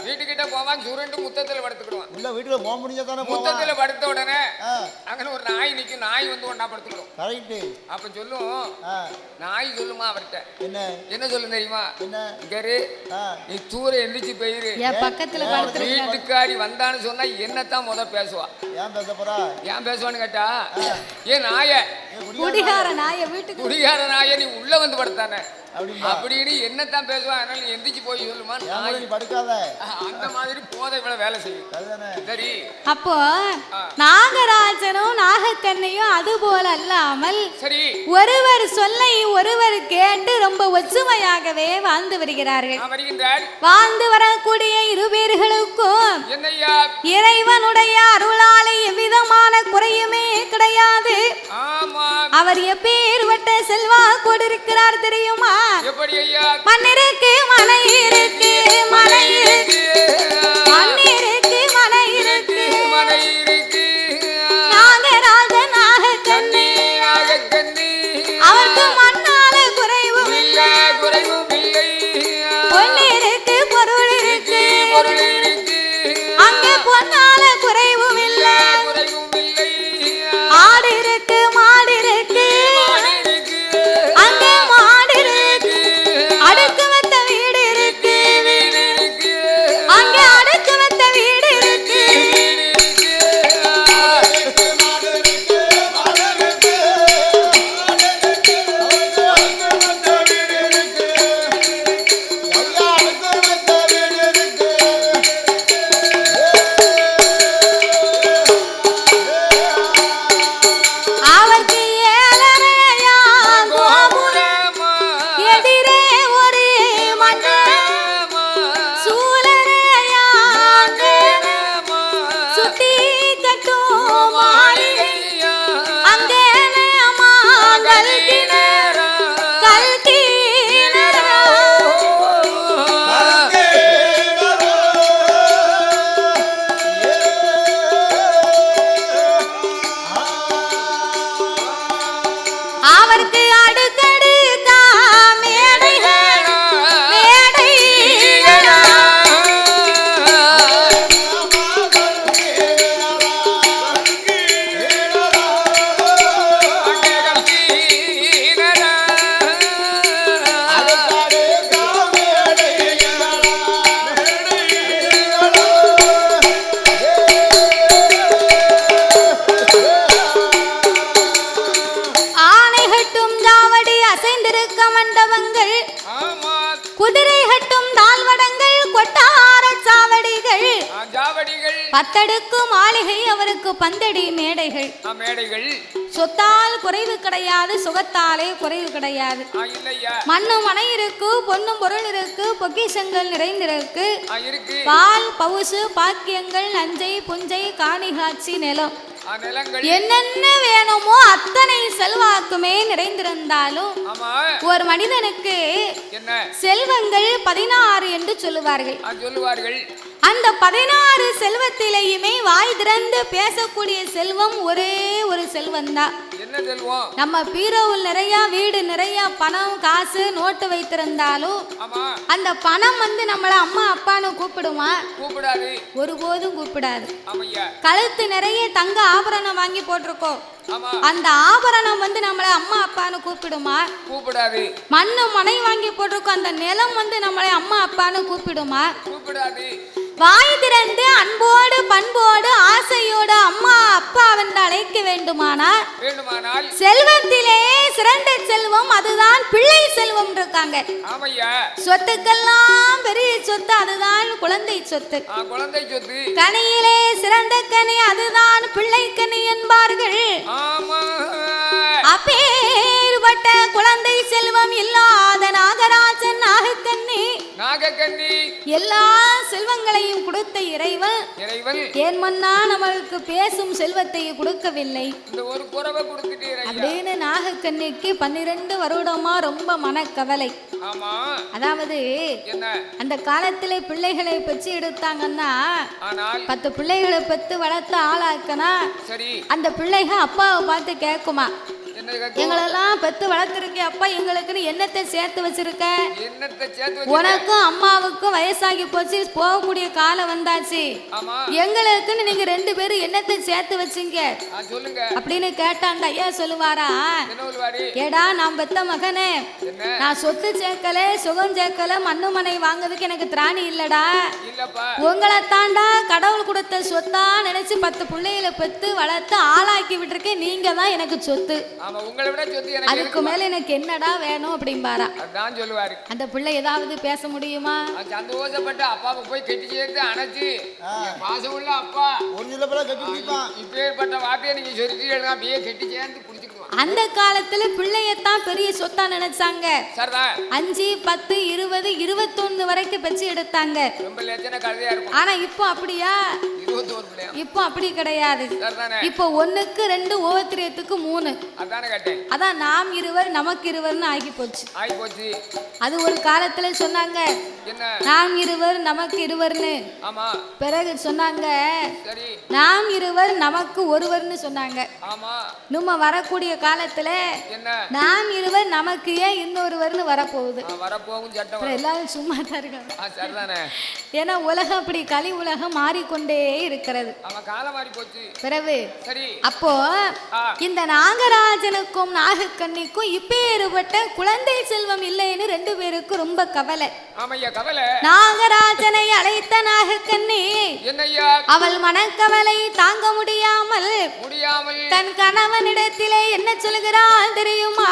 வீட்டுக்கிட்ட போவான் சுருண்டு முத்தத்துல படுத்துக்கிடுவான். இல்ல வீட்டுல போக முடியாதானே, முத்தத்துல படுத்த உடனே அங்க ஒரு நாய் நிக்கும், நாய் வந்து ஒண்ணா படுத்துக்கிடும். அப்ப சொல்லும், நாய் சொல்லுமா அவர்கிட்ட, என்ன சொல்லு தெரியுமா? நீ தூர எந்திரிச்சு போயிரு, பக்கத்துல வீட்டுக்காரி வந்தான்னு சொன்னா என்னத்தான் முத பேசுவா. ஏன் பேசுவான்னு கேட்டா, ஏன் நாய குடிகார நாய வீட்டுக்கு, குடிகார நாய நீ உள்ள வந்து படுத்தானே அப்படின்னு என்னத்தான் பேசுவான். அதனால நீ எந்திரிச்சு போய் சொல்லுமா, படுக்காத. அந்த மாதிரி போதை இவ்வளவு வேலை செய்யும். சரி, அப்போ நாகராஜனும் நாகக்கண்ணையும் அது போல அல்லாமல் சரி ஒருவர் சொல்லை ஒருவர் கேட்டு ரொம்ப ஒற்றுமையாகவே வாழ்ந்து வருகிறார்கள். வாழ்ந்து வரக்கூடிய இருவேர்களுக்கும் இறைவனுடைய அருளாலே எவ்விதமான குறையுமே கிடையாது. அவர் எப்பேற்பட்ட செல்வா கொடுக்கிறார் தெரியுமா? மண்ணிற்கு மலை இருக்கு, மலை இருக்கு, மண்ணிற்கு மலை இருக்கு, மலை இருக்கு. நாகராஜ நாகக்கண்ணி, அவருக்கு மண்ணால குறைவும் இல்லை, குறைவும் இல்லை. பொன்னிருக்கு பொருள் இருக்கு, பொருள் இருக்கு. அங்கே பொன்னால குறைவும் இல்லை, குறைவும் இல்லை. ஆடு இருக்கு, மாடு இருக்கு, அங்கே மாடு இருக்கு. அடுக்கு வந்த வீடு இருக்கு, வீடு இருக்கு. அங்கே அடுக்கு வந்த வீடு இருக்கு. அவருக்கு ஏழரையா கோபுரம், எதிரே ஒரு மண்டபம், சூழலையா சுத்தி கட்டும் மாளிகை, அங்கே அவருக்கு அடுக்கடு மேடைகள், மேடைகளா. ஆனை கட்டும் ஜாவடி அசைந்திருக்க மண்டபங்கள், குதிரை கட்டும் தாழ்வடங்கள், கொட்டார சாவடிகள், ஜாவடிகள், 10 அடுக்கு மாளிகை, அவருக்கு பந்தடி மேடைகள், மேடைகள். சொத்தால் குறைவு கிடையாது, சுகத்தாலே குறைவு கிடையாது. மண்ணு மனை இருக்கு, பொன்னும் பொருள் இருக்கு, பொக்கிஷங்கள் நிறைந்திருக்கு. பால் பவுசு பாக்கியங்கள் நஞ்சை புஞ்சை காணிகாட்சி நிலம் என்னென்ன வேணுமோ அத்தனை செல்வாக்குமே நிறைந்திருந்தாலும் ஒரு மனிதனுக்கு செல்வங்கள் 16 என்று சொல்லுவார்கள். அந்த 16 செல்வத்திலேயுமே வாய் திறந்து பேசக்கூடிய செல்வம் ஒரே ஒரு செல்வம் தான். நம்ம பீரோவில் நிறைய வீடு நிறைய பணம் காசு நோட்டு வைத்திருந்தாலும் அந்த பணம் நம்மள அம்மா அப்பான்னு கூப்பிடுமா? கூப்பிடாது, ஒருபோதும் கூப்பிடாது. கழுத்து நிறைய தங்க ஆபரணம் வாங்கி போட்டிருக்கோம், அந்த ஆபரணம் நம்மள அம்மா அப்பான்னு கூப்பிடுமா? கூப்பிடாது. மண்ணு மனை வாங்கி போட்டிருக்கோம், அந்த நிலம் நம்மளை அம்மா அப்பான்னு கூப்பிடுமா? கூப்பிடாது. வாய் திறந்து அன்போடு பண்போடு ஆசையோடு அம்மா அப்பா என்று அழைக்க வேண்டுமானால் செல்வத்திலே சிறந்த செல்வம் அதுதான் பிள்ளை செல்வம் இருக்காங்க. சொத்துக்கெல்லாம் பெரிய சொத்து அதுதான் குழந்தை சொத்து. கனியிலே சிறந்த கனி அதுதான் பிள்ளை கனி என்பார்கள். அப்பேற்பட்ட குழந்தை செல்வம் இல்லாத நாகராஜன் நாகக்கண்ணி எல்லா செல்வங்களையும் கொடுத்த இறைவன் ஏன் மன்னா நம்மளுக்கு பேசும் செல்வத்தை கொடுக்கவில்லை அப்படின்னு நாகக்கண்ணிக்கு 12 வருடமா ரொம்ப மனக்கவலை. அதாவது அந்த காலத்திலே பிள்ளைகளை பெற்று எடுத்தாங்கன்னா 10 பிள்ளைகளை பெற்று வளர்த்து ஆளாக்கனா அந்த பிள்ளைகள் அப்பாவை பார்த்து கேட்குமா, எங்களெல்லாம் பெத்து வளர்த்துருக்கேன் அப்பா, எங்களுக்குன்னு என்னத்தை சேர்த்து வச்சிருக்க? உனக்கும் அம்மாவுக்கும் வயசாகி போச்சு, போகக்கூடிய காலம் வந்தாச்சு, எங்களுக்குன்னு நீங்க 2 பேரும் என்னத்தை சேர்த்து வச்சீங்க அப்படின்னு கேட்டாண்ட ஐயா சொல்லுவாரா, ஏடா நான் பெத்த மகனே, நான் சொத்து சேர்க்கல சுகம் சேர்க்கல மண்ணு மனை வாங்குறதுக்கு எனக்கு திராணி இல்லடா, உங்களை தாண்டா கடவுள் கொடுத்த சொத்தா நினைச்சு 10 பிள்ளைகளை பெத்து வளர்த்து ஆளாக்கி விட்டுருக்கேன், நீங்க தான் எனக்கு சொத்து, அதுக்கு மேல எனக்கு என்னடா வேணும் அப்படிம்பாரா. அந்த பிள்ளை ஏதாவது பேச முடியுமா? சந்தோஷப்பட்டு அப்பாவை போய் கெட்டி சேர்த்து அணைச்சு பாசம் உள்ள அப்பா இப்பேற்பட்ட வார்த்தையை நீங்க சொல்லிட்டு அப்படியே கெட்டி சேர்ந்து புடிச்சுக்குவோம். அந்த காலத்துல பிள்ளையத்தான் பெரிய சொத்தா நினைச்சாங்க. 5 10 20 21 வரைக்கும் பெற்று எடுத்தாங்க. ஆனா இப்போ அப்படியா? இப்போ அப்படி கிடையாது. இப்போ 1க்கு 2 ஒவ்வொருத்தருக்கு 3. அதான் நாம் இருவர் நமக்கு இருவர்னு ஆகி போச்சு. அது ஒரு காலத்துல சொன்னாங்க நாம் இருவர் நமக்கு இருவர்னு, பிறகு சொன்னாங்க நாம் இருவர் நமக்கு ஒருவர்னு சொன்னாங்க. நம்ம வரக்கூடிய காலத்துல நாம் இருவர் நமக்கு ஏன் இன்னொருவர்னு வரப்போகுது. எல்லாரும் சும்மா தான் இருக்காங்க. ஏன்னா உலகம் அப்படி கலி உலகம் மாறிக்கொண்டே இருக்கிறது. பிறகு அப்போ இந்த நாகராஜனுக்கும் நாகக்கண்ணிக்கும் இப்பேற்பட்ட குழந்தை செல்வம் இல்லைன்னு 2 பேருக்கும் ரொம்ப கவலை. நாகராஜனை அழைத்த நாகக்கண்ணி அவள் மனக்கவலை தாங்க முடியாமல் தன் கணவனிடத்திலே என்ன சொல்கிறாள் தெரியுமா?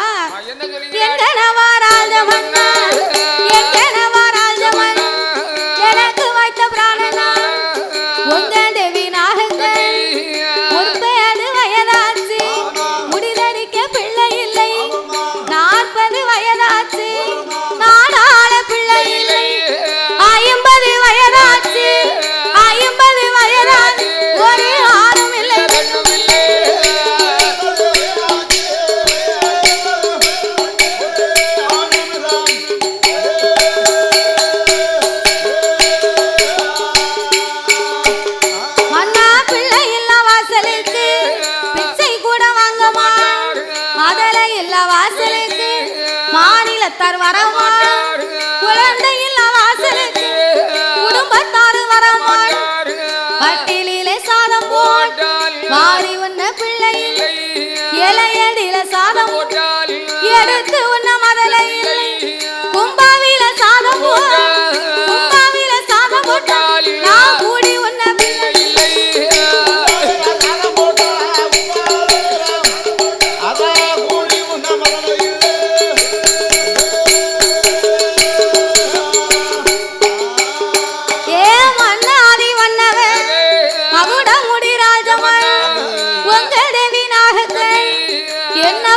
எங்கனவா ராஜமன்னா, எங்கனவா ராஜமன்னா, எனக்கு வைத்த பிராணனா உங்க தேவி நாகக்கண்ணி, 30 வயதாச்சு முடிதடிக்க பிள்ளை இல்லை, 40 வயதாச்சு நாடாள பிள்ளை இல்லை, 50 வயதாச்சு 50 வயதாச்சு ஒரு ஆணும் இல்லை பெண்ணும் இல்லை. மன்னா பிள்ளை இல்ல வாசலுக்கு பிச்சை கூட வாங்கமா, மதலை இல்ல வாசலுக்கு மாநிலத்தார் வரமா, குழந்தை இல்ல வாசலுக்கு குடும்பத்தார் வரமா, பட்டியலிலே சாதம் போட்டால் மாறி உன்ன பிள்ளை இலையடியில சாதம் எடுத்து உன்ன மதலை இல்லை, கும்பாவில சாதம் போட்டால் கும்பாவில சாதம் போட்டால் நான் கூடி உன்ன பிள்ளை இல்லை.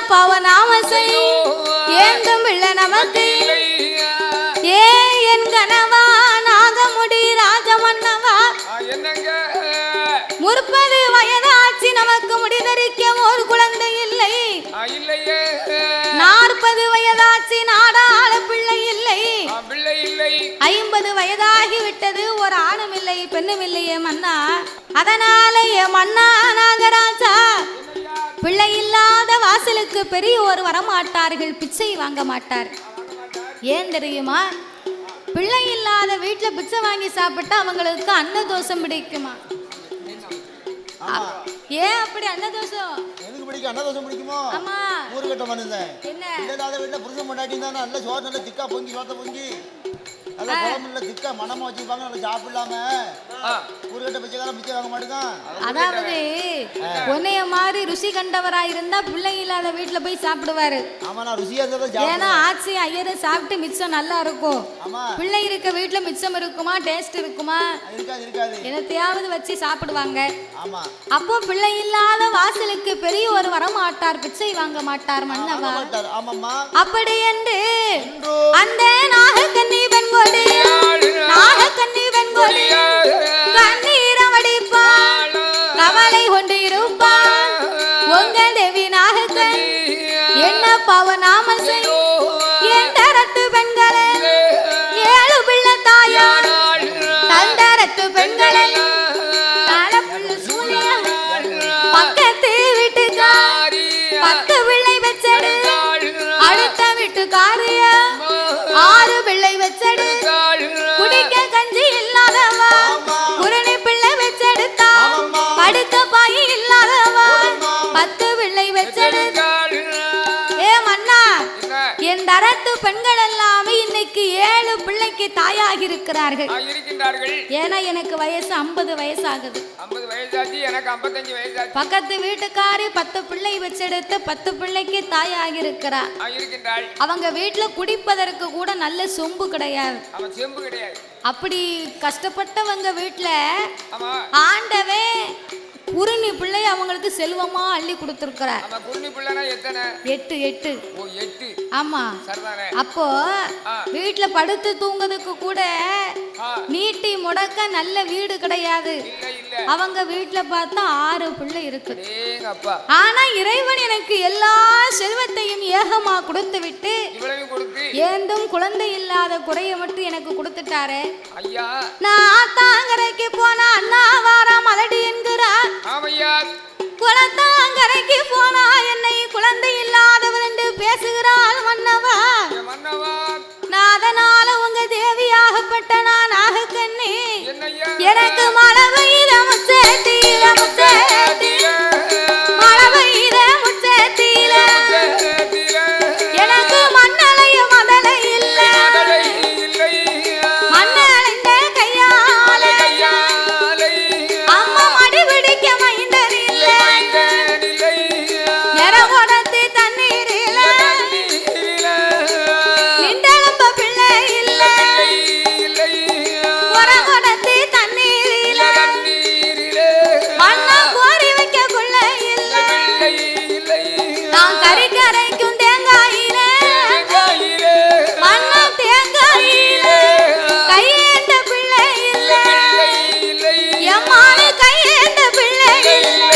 பவனாமசை ஏந்தும் பிள்ளை நமக்கு ஏ என் கனவா நாகமுடி ராஜமன்னவா முற்பது வயதாச்சு நமக்கு முடிதறிக்க ஒரு குழந்தை இல்லை 40 வயதாச்சு நாடாள பிள்ளை இல்லை 50 வயதாகி விட்டது ஒரு ஆணும் இல்லை பெண்ணும் இல்லையே மன்னா அதனால என் மன்னா நாகராஜா பிள்ளை இல்லாத வாசலுக்கு பெரிய ஒரு வரமாட்டார்கள் பிச்சை வாங்க மாட்டார் ஏன் தெரியுமா பிள்ளை இல்லாத வீட்டுல பிச்சை வாங்கி சாப்பிட்டா அவங்களுக்கு அன்னதோஷம் பிடிக்குமா ஏன் அப்படி அன்னதோஷம் எனக்கு பிடிக்கும் அன்னதோஷம் பிடிக்குமோ ஆமா ஊருக்கட்ட மனுஷன் என்ன இல்லாத வீட்டுல புருஷன் பொண்டாட்டி தான் நல்ல சோறு நல்ல திக்கா பொங்கி சோத்த பொங்கி நல்ல குழம்புல திக்கா மனமா வச்சிருப்பாங்க நல்ல சாப்பிடலாம ஊருக்கட்ட பிச்சைக்காரன் பிச்சை வாங்க மாட்டேங்கான் அதாவது உன்னைய மாதிரி ருசி கண்டவரா இருந்தா பிள்ளை இல்லாத வீட்டுல போய் சாப்பிடுவாரு ஆமா நான் ருசியா இருந்தா ஏன்னா ஆச்சி ஐயரும் சாப்பிட்டு மிச்சம் நல்லா இருக்கும் பிள்ளை இருக்க வீட்டுல மிச்சம் இருக்குமா டேஸ்ட் இருக்குமா இருக்காது என்னத்தையாவது வச்சு சாப்பிடுவாங்க ஆமா அப்போ பிள்ளை இல்லாத வாசலுக்கு பெரிய ஒரு வரமாட்டார் பிச்சை வாங்க மாட்டார் மன்னவா அப்படி என்று அந்த நாகக்கன்னி வெண்கொடி நாகக்கன்னி வெண்கொடி கண்ணீர வடிப்பான் கவலை கொண்டு இருப்பான் உங்க தேவி நாகக்கன் என்ன பவனாமசை என் தரத்து பெண்களை 7 பிள்ளை தாயார் தந்தரத்து பெண்களை பக்கத்து வீட்டுக்கார் 10 பிள்ளை வச்சடு அடுத்த வீட்டுக்காரிய 6 பிள்ளை வச்சடு குடிக்க கஞ்சி இல்லாதவா குருணி பிள்ளை வச்செடுத்தா படுக்க பாய் இல்லாதவா 10 பிள்ளை வச்செடுத்தா ஏ மன்னா என் தரத்து பெண்கள் எல்லாமே இன்னைக்கு 7 பிள்ளைக்கு தாயாகி இருக்கிறார்கள் ஏன்னா எனக்கு வயசு 50 வயசாகுது பக்கத்து வீட்டுக்காரி 10 பிள்ளை வச்செடுத்து 10 பிள்ளைக்கு தாயாகி இருக்கிறார் அவங்க வீட்டுல குடிப்பதற்கு கூட நல்ல சொம்பு கிடையாது அப்படி கஷ்டப்பட்டவங்க வீட்டுல ஆண்டவே குருணி பிள்ளை அவங்களுக்கு செல்வமா அள்ளி கொடுத்திருக்கிறார் 8 ஆமா அப்போ வீட்டுல படுத்து தூங்குறதுக்கு கூட நீட்டி முடக்க நல்ல வீடு கிடையாது அவங்க வீட்டுல பார்த்தா 6 பிள்ளை இருக்கு ஆனா இறைவன் எனக்கு எல்லா செல்வத்தையும் ஏகமா கொடுத்து விட்டு ஏந்தும் குழந்தை இல்லாத குறைய மட்டும் எனக்கு கொடுத்துட்டாரு நான் ஆத்தாங்கரைக்கு போனா அண்ணா வாரா மலடி என்கிறார் குளத்தாங்கரைக்கு போனா என்னை குழந்தை இல்லாதவள் என்று பேசுகிறாள் மன்னவா நான் அதனால உங்க தேவியாகப்பட்ட நான் நாகக்கண்ணி எனக்கு மழை பெய்த முச்சேத்தியில மழை பெய்த முச்சேத்தியில எனக்கு மண்ணலைய மதலை இல்ல மண்ணலைந்த கையால அம்மா மடி பிடிக்க மைந்தர் இல்ல நிறகுடத்து தண்ணீரில நின்றெழும்ப பிள்ளை இல்ல குறகுடத்து தண்ணீரில மண்ணா கோரி வைக்க குள்ள இல்ல நான் கரைக்கும் தேங்காயில மண்ணா தேங்காயில கையேந்த பிள்ளை இல்ல எம்மானு கையேந்த பிள்ளை இல்ல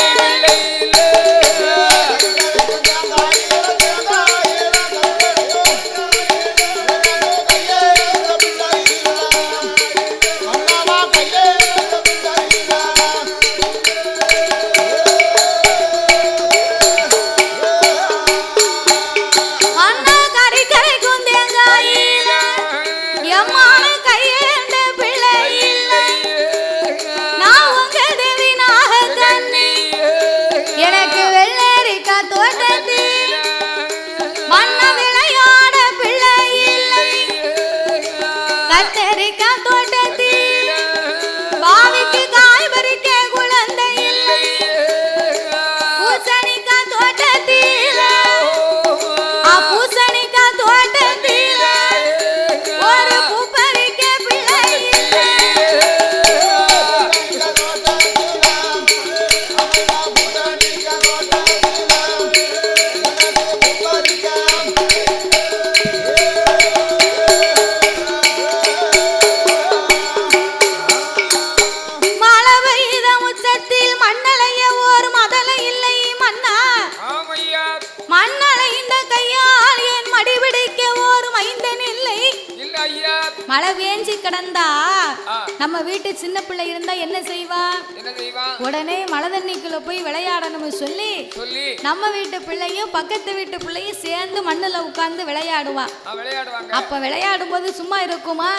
மண்ணா கரைக்கும் தேங்காயில எம்மானு கையேந்த பிள்ளை இல்ல நம்ம வீட்டு சின்ன பிள்ளை இருந்தா என்ன செய்வா? என்ன செய்வா? உடனே மழை தண்ணிக்குள்ள போய் விளையாடணும் சொல்லி நம்ம வீட்டு பிள்ளையும் பக்கத்து வீட்டு பிள்ளையும் சேர்ந்து மண்ணுல உட்கார்ந்து விளையாடுவா. அப்ப விளையாடும் போது சும்மா இருக்குமா?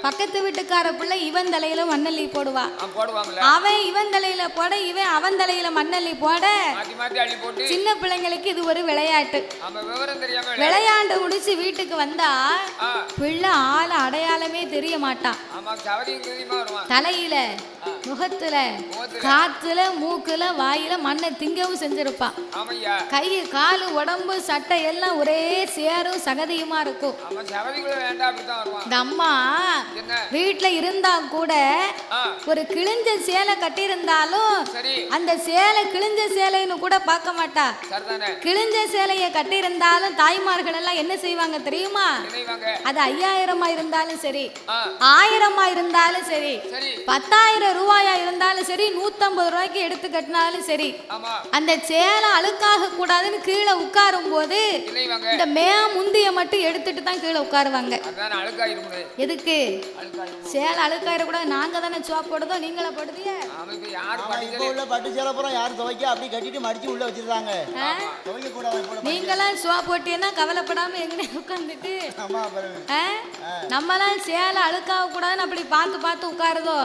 பக்கத்து வீட்டுக்கார பிள்ளை இவன் தலையில மண்ணள்ளி போடுவா. அவன் இவன் தலையில போட, இவன் அவன் தலையில மண்ணள்ளி போட, சின்ன பிள்ளைங்களுக்கு இது ஒரு விளையாட்டு. விளையாண்டு முடிச்சு வீட்டுக்கு வந்தா பிள்ளை ஆள அடையாளமே தெரிய மாட்டான். தலையில, முகத்துல, காத்துல, மூக்குல, வாயில மண்ணை திங்கவும் செஞ்சிருப்பான். கை காலு உடம்பு சட்டை எல்லாம் ஒரே சேரும் சகதியுமா இருக்கும். இந்த அம்மா வீட்டுல இருந்தா கூட ஒரு கிழிஞ்ச சேலை கட்டி இருந்தாலும் அந்த சேலை கிழிஞ்ச சேலைன்னு கூட பார்க்க மாட்டா. கிழிஞ்ச சேலைய கட்டி இருந்தாலும் தாய்மார்கள் எல்லாம் என்ன செய்வாங்க தெரியுமா? அது 5000 இருந்தாலும் சரி, 1000 இருந்தாலும் சரி, 10,000 ரூபாயா இருந்தாலும் சரி, 150 ரூபாய்க்கு எடுத்து கட்டினாலும் சரி, அந்த சேலை அழுக்காக கூடாதுன்னு கீழே உட்காரும் போது இந்த முந்திய மட்டும் எடுத்துட்டு தான் கீழே உட்காருவாங்க. எதுக்கு? சேலை அழுக்காயிர கூட. நாங்க தானே சோப் போடுதோம், நீங்களா போடுதீங்க? பட்டு சேலை பூரா யாரும் துவைக்க அப்படி கட்டிட்டு மடிச்சு உள்ள வச்சிருக்காங்க. நீங்களாம் சோப் போட்டீங்கன்னா கவலைப்படாம எங்கனே உட்கார்ந்துட்டு நம்மளாம் சேலை அழுக்காக கூடாதுன்னு அப்படி பார்த்து பார்த்து உட்காருதோ.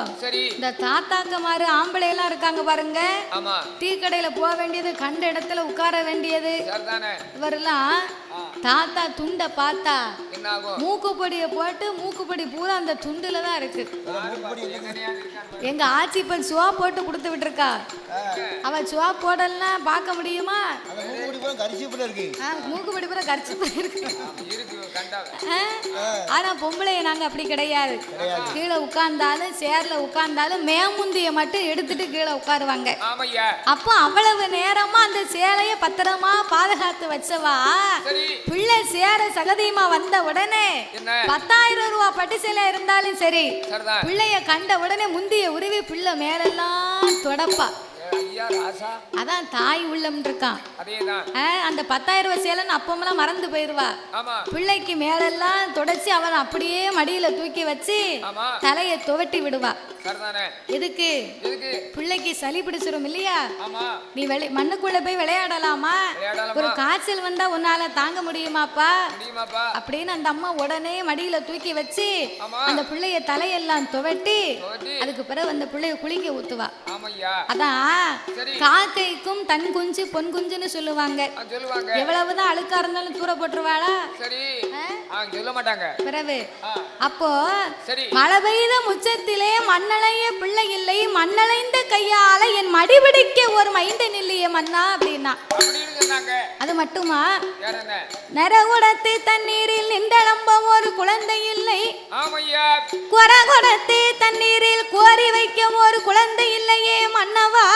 இந்த தாத்தாக்கமாரு ஆம்பளை எல்லாம் இருக்காங்க பாருங்க, டீ கடையில போக வேண்டியது, கண்ட இடத்துல உட்கார வேண்டியது. இவரெல்லாம் தாத்தா துண்ட பார்த்தா மூக்குப்பொடியை போட்டு மூக்குப்பொடி பூரா அந்த துண்டுல தான் இருக்கு. எங்க ஆச்சி இப்ப சுவா போட்டு கொடுத்து விட்டுருக்கா. அவ சுவா போடலாம் பார்க்க முடியுமா? மூக்குப்பொடி பூரா கரிச்சிப்பு இருக்கு. ஆனா பொம்பளைய நாங்க அப்படி கிடையாது. கீழே உட்கார்ந்தாலும் சேர்ல உட்கார்ந்தாலும் மேமுந்திய மட்டும் எடுத்துட்டு கீழே உட்காருவாங்க. அப்போ அவ்வளவு நேரமா அந்த சேலைய பத்திரமா பாதுகாத்து வச்சவா பிள்ளை சேர சகதியமா வந்த உடனே 10,000 ரூபாய் பட்டு சேலை இருந்தாலும் சரி, பிள்ளைய கண்ட உடனே முந்திய உருவி பிள்ளை மேலெல்லாம் தொடப்பா. அதான் தாய் உள்ளம் இருக்கான். அந்த 10,000 ரூபாய் சேலைன்னு அப்பமெல்லாம் மறந்து போயிருவா. பிள்ளைக்கு மேலெல்லாம் தொடச்சி அவன் அப்படியே மடியில தூக்கி வச்சு தலையை துவட்டி விடுவா. எதுக்கு? பிள்ளைக்கு சளி பிடிச்சிரும் இல்லையா? நீ மண்ணுக்குள்ள போய் விளையாடலாமா? ஒரு காய்ச்சல் வந்தா உன்னால தாங்க முடியுமாப்பா அப்படின்னு அந்த அம்மா உடனே மடியில தூக்கி வச்சு அந்த பிள்ளைய தலையெல்லாம் துவட்டி அதுக்கு பிறகு அந்த பிள்ளைய குளிக்க ஊத்துவா. அதான் காக்கைக்கும் தன் குஞ்சு பொன் குஞ்சுன்னு சொல்லுவாங்க. எவ்வளவுதான் அழுக்கா இருந்தாலும் தூர போட்டுருவாளா? சொல்ல மாட்டாங்க. பிறகு அப்போ மழை பெய்த முச்சத்திலே மண்ணளைய பிள்ளை இல்லை, மண்ணளைந்த கையால என் மடி பிடிக்க ஒரு மைண்டன் இல்லையே மன்னா அப்படின்னா. அது மட்டுமா? நரகுடத்து தண்ணீரில் நின்றளம்ப ஒரு குழந்தை இல்லை, குறகுடத்து தண்ணீரில் கோரி வைக்க ஒரு குழந்தை இல்லையே மன்னவா.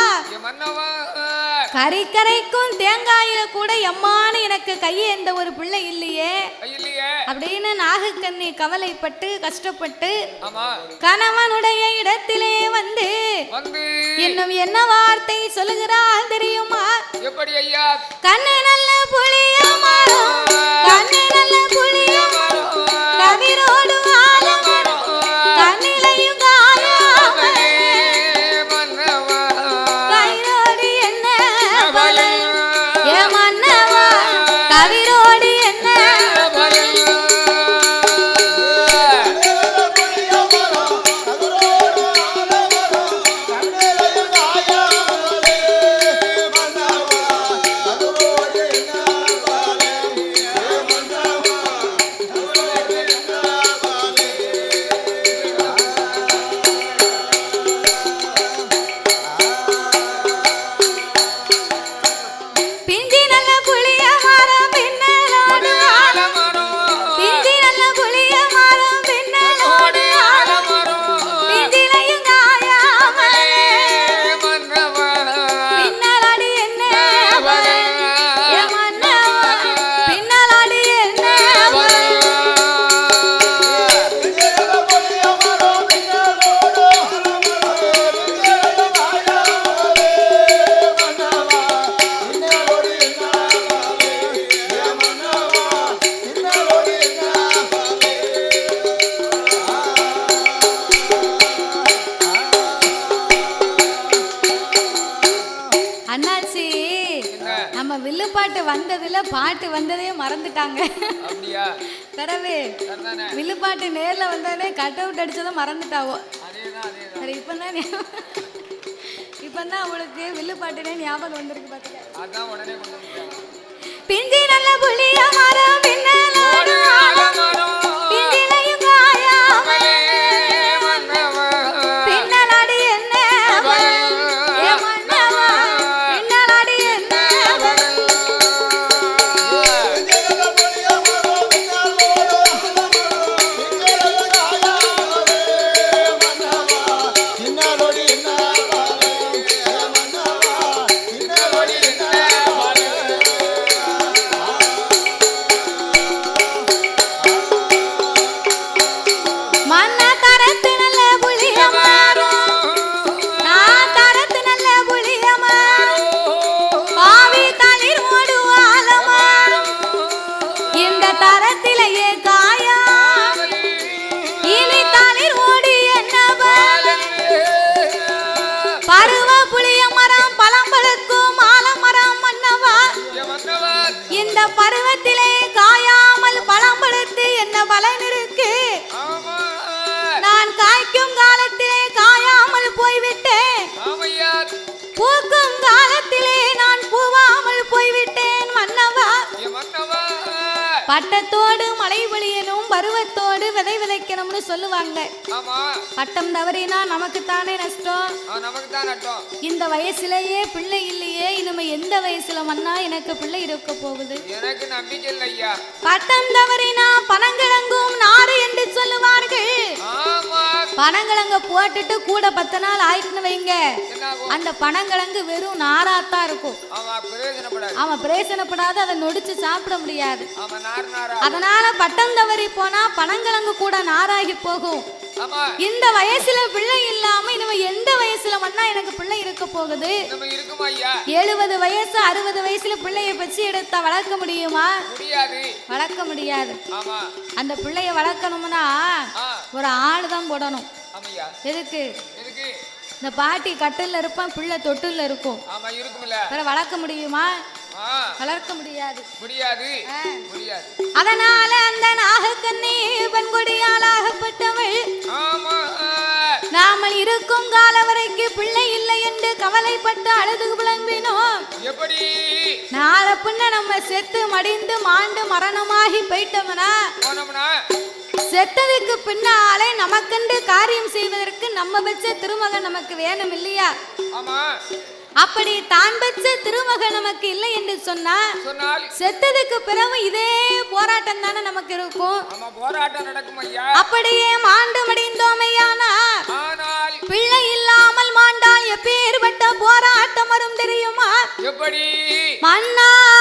கரைக்கும் தேங்காயில கூட எம்மானு எனக்கு கையேந்த ஒரு பிள்ளை இல்லையே அப்படின்னு நாகக்கண்ணி கவலைப்பட்டு கஷ்டப்பட்டு கணவனுடைய இடத்திலே வந்து இன்னும் என்ன வார்த்தை சொல்லுகிறாள் தெரியுமா? கண்ணு நல்ல புளிய மரம், கண்ணு நல்ல புளிய மரம், கதிரோடு ஆலமரம், கண்ணிலையும் காயாமலே கைரோடு என்ன பலன் ஏ மன்னவா, கதிரோடு என்ன பலன். நம்ம வில்லுப்பாட்டு வந்ததுல பாட்டு வந்ததே மறந்துட்டாங்க. அப்படியா? பிறவே வில்லுப்பாட்டு நேர்ல வந்தாலே கட் அவுட் அடிச்சதை மறந்துட்டாவோ. சரி இப்பதான் அவளுக்கு வில்லுப்பாட்டுனே ஞாபகம் வந்திருக்கு பாத்துக்க. அதான் உடனே கொண்டு வந்துட்டாங்க. பிந்தி நல்ல புளிய மரம் பின்னலாடும் பிந்திலையும் காயாமலே பின்னலாடி என்ன மன்னவா பின்னலாடி என்ன பருவத்திலே காயாமல் பழம் பழுத்து என்ன பலன் இருக்கு? நான் காய்க்கும் காலத்திலே காயாமல் போய்விட்டேன், பூக்கும் காலத்திலே நான் பூவாமல் போய்விட்டேன் மன்னவா. பட்டத்தோடு மழை பொழியணும், பருவத்தோடு விதை விதைக்கணும்னு சொல்லுவாங்க. பட்டம் தவறினா நமக்கு தானே நஷ்டம். இந்த வயசுலயே பிள்ளை இல்லையே, இனிமே எந்த வயசுல மன்னா எனக்கு பிள்ளை இருக்க போகுது? எனக்கு நம்பிக்கை இல்லையா. பட்டம் தவறினா பனங்கிழங்கும் நாறு என்று சொல்லுவார்கள். பனங்கிழங்க போட்டுட்டு கூட 10 நாள் ஆயிட்டுன்னு வைங்க, அந்த பனங்கிழங்கு வெறும் நாராத்தான் இருக்கும். அவன் பிரயோஜனப்படாது, அதை நொடிச்சு சாப்பிட முடியாது. அதனால பட்டம் தவறி போனா பனங்கிழங்கு கூட நாராகி போகும். இந்த வயசுல பிள்ளை இல்லாம இனிமே எந்த வயசுல மண்ணா எனக்கு பிள்ளை இருக்க போகுது? 70 வயசு 60 வயசுல பிள்ளைய பச்சு எடுத்தா வளர்க்க முடியுமா? வளர்க்க முடியாது. அந்த பிள்ளைய வளர்க்கணும்னா ஒரு ஆள் தான் போடணும். எதுக்கு? இந்த பாட்டி கட்டில இருப்பான், பிள்ளை தொட்டில இருக்கும். வளர்க்க முடியுமா? வளர்க்க முடியாது. அதனால அந்த நாகக்கண்ணி பெண்கொடியால் ஆகப்பட்டவள் நாமல் இருக்கும் கால வரைக்கு பிள்ளை இல்லை என்று கவலைப்பட்டு அழுது புலம்பினோம். நாளை பின்ன நம்ம செத்து மடிந்து மாண்டு மரணமாகி போயிட்டோம்னா செத்ததுக்கு பின்னாலே நமக்கென்று காரியம் செய்வதற்கு நம்ம பெற்ற திருமகன் நமக்கு வேணும் இல்லையா? அப்படி தான் பெற்ற திருமகன் நமக்கு இல்லை என்று சொன்னால் செத்ததுக்கு பிறகு இதே போராட்டம் தானே நமக்கு இருக்கும். அப்படியே மாண்டு மடிந்தோமையானா பிள்ளை இல்லாமல் மாண்டால் எப்பேற்பட்ட போராட்டம் வரும் தெரியுமா? எப்படி? மன்னாத்தாங்கரையோ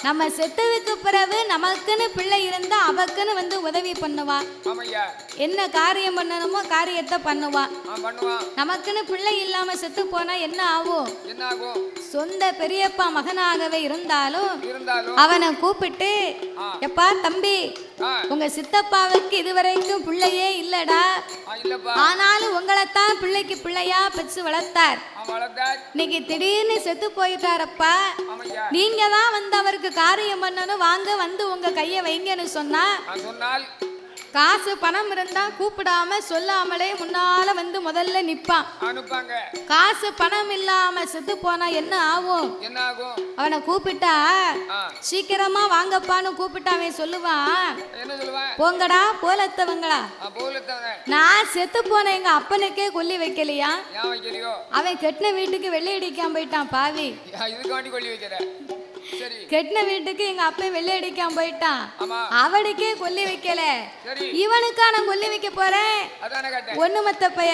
நம்ம செத்ததுக்கு பிறகு நமக்குன்னு பிள்ளை இருந்தா அவக்குன்னு வந்து உதவி பண்ணுவா. என்ன காரியம் பண்ணணுமோ காரியத்தை பண்ணுவா. நமக்குன்னு பிள்ளை இல்லாம செத்து போனா என்ன ஆகும்? சொந்த பெரியப்பா மகனாகவே இருந்தாலும் அவனை கூப்பிட்டு, எப்பா தம்பி, உங்க சித்தப்பாவுக்கு இதுவரைக்கும் பிள்ளையே இல்லடா, ஆனாலும் உங்களைத்தான் பிள்ளைக்கு பிள்ளையா பெற்று வளர்த்தார். இன்னைக்கு திடீர்னு செத்து போயிட்டாரப்பா, நீங்க தான் வந்து அவருக்கு காரியம் பண்ணணும், வாங்க வந்து உங்க கைய வைங்கன்னு சொன்னா, காசு பணம் இருந்தா கூப்பிடாம சொல்லாமலே முன்னால வந்து முதல்ல நிப்பான். காசு பணம் இல்லாம செத்து போனா என்ன ஆகும்? அவனை கூப்பிட்டா சீக்கிரமா வாங்கப்பான்னு கூப்பிட்டா அவன் சொல்லுவான், போங்கடா போலத்தவங்களா, நான் செத்து போன எங்க அப்பனுக்கே கொல்லி வைக்கலையா, அவன் கெட்டின வீட்டுக்கு வெள்ளை அடிக்காம போயிட்டான் பாவி, கெட்டின வீட்டுக்கு எங்க அப்பா வெள்ளை அடிக்காம போயிட்டான், அவனுக்கே கொல்லி வைக்கல, இவனுக்கா நான் கொல்லி வைக்க போறேன்? ஒண்ணு மத்த பைய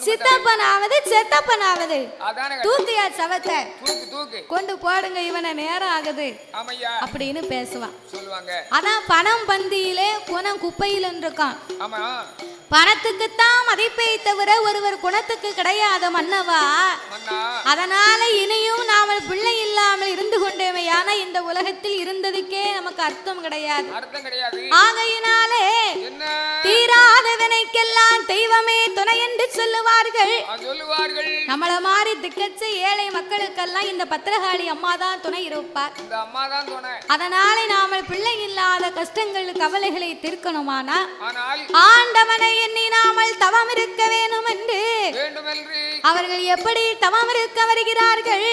சித்தப்பனாவது செத்தப்பனாவது தூக்கியா சவத்தை கொண்டு போடுங்க, இவனை நேரம் ஆகுது அப்படின்னு பேசுவான். அதான் பணம் பந்தியிலே குணம் குப்பையில் இருக்கான். பணத்துக்குத்தான் மதிப்பை தவிர ஒருவர் குணத்துக்கு கிடையாது மன்னவா. அதனால இனியும் நாம பிள்ளை இல்லாமல் இருந்து கொண்டேமையான இந்த உலகத்தில் இருந்ததுக்கே நமக்கு அர்த்தம் கிடையாது. ஆகையினாலே தீராத வினைக்கெல்லாம் தெய்வமே துணை என்று சொல்லுவார்கள். நம்மள மாதிரி திக்கச்ச ஏழை மக்களுக்கெல்லாம் இந்த பத்திரகாளி அம்மா தான் துணை இருப்பார். அதனால நாம பிள்ளை இல்லாத கஷ்டங்கள் கவலைகளை தீர்க்கணுமானா ஆண்டவனை எண்ணினாமல் தவம் இருக்க வேணும் என்று அவர்கள் எப்படி தவம் இருக்க வருகிறார்கள்?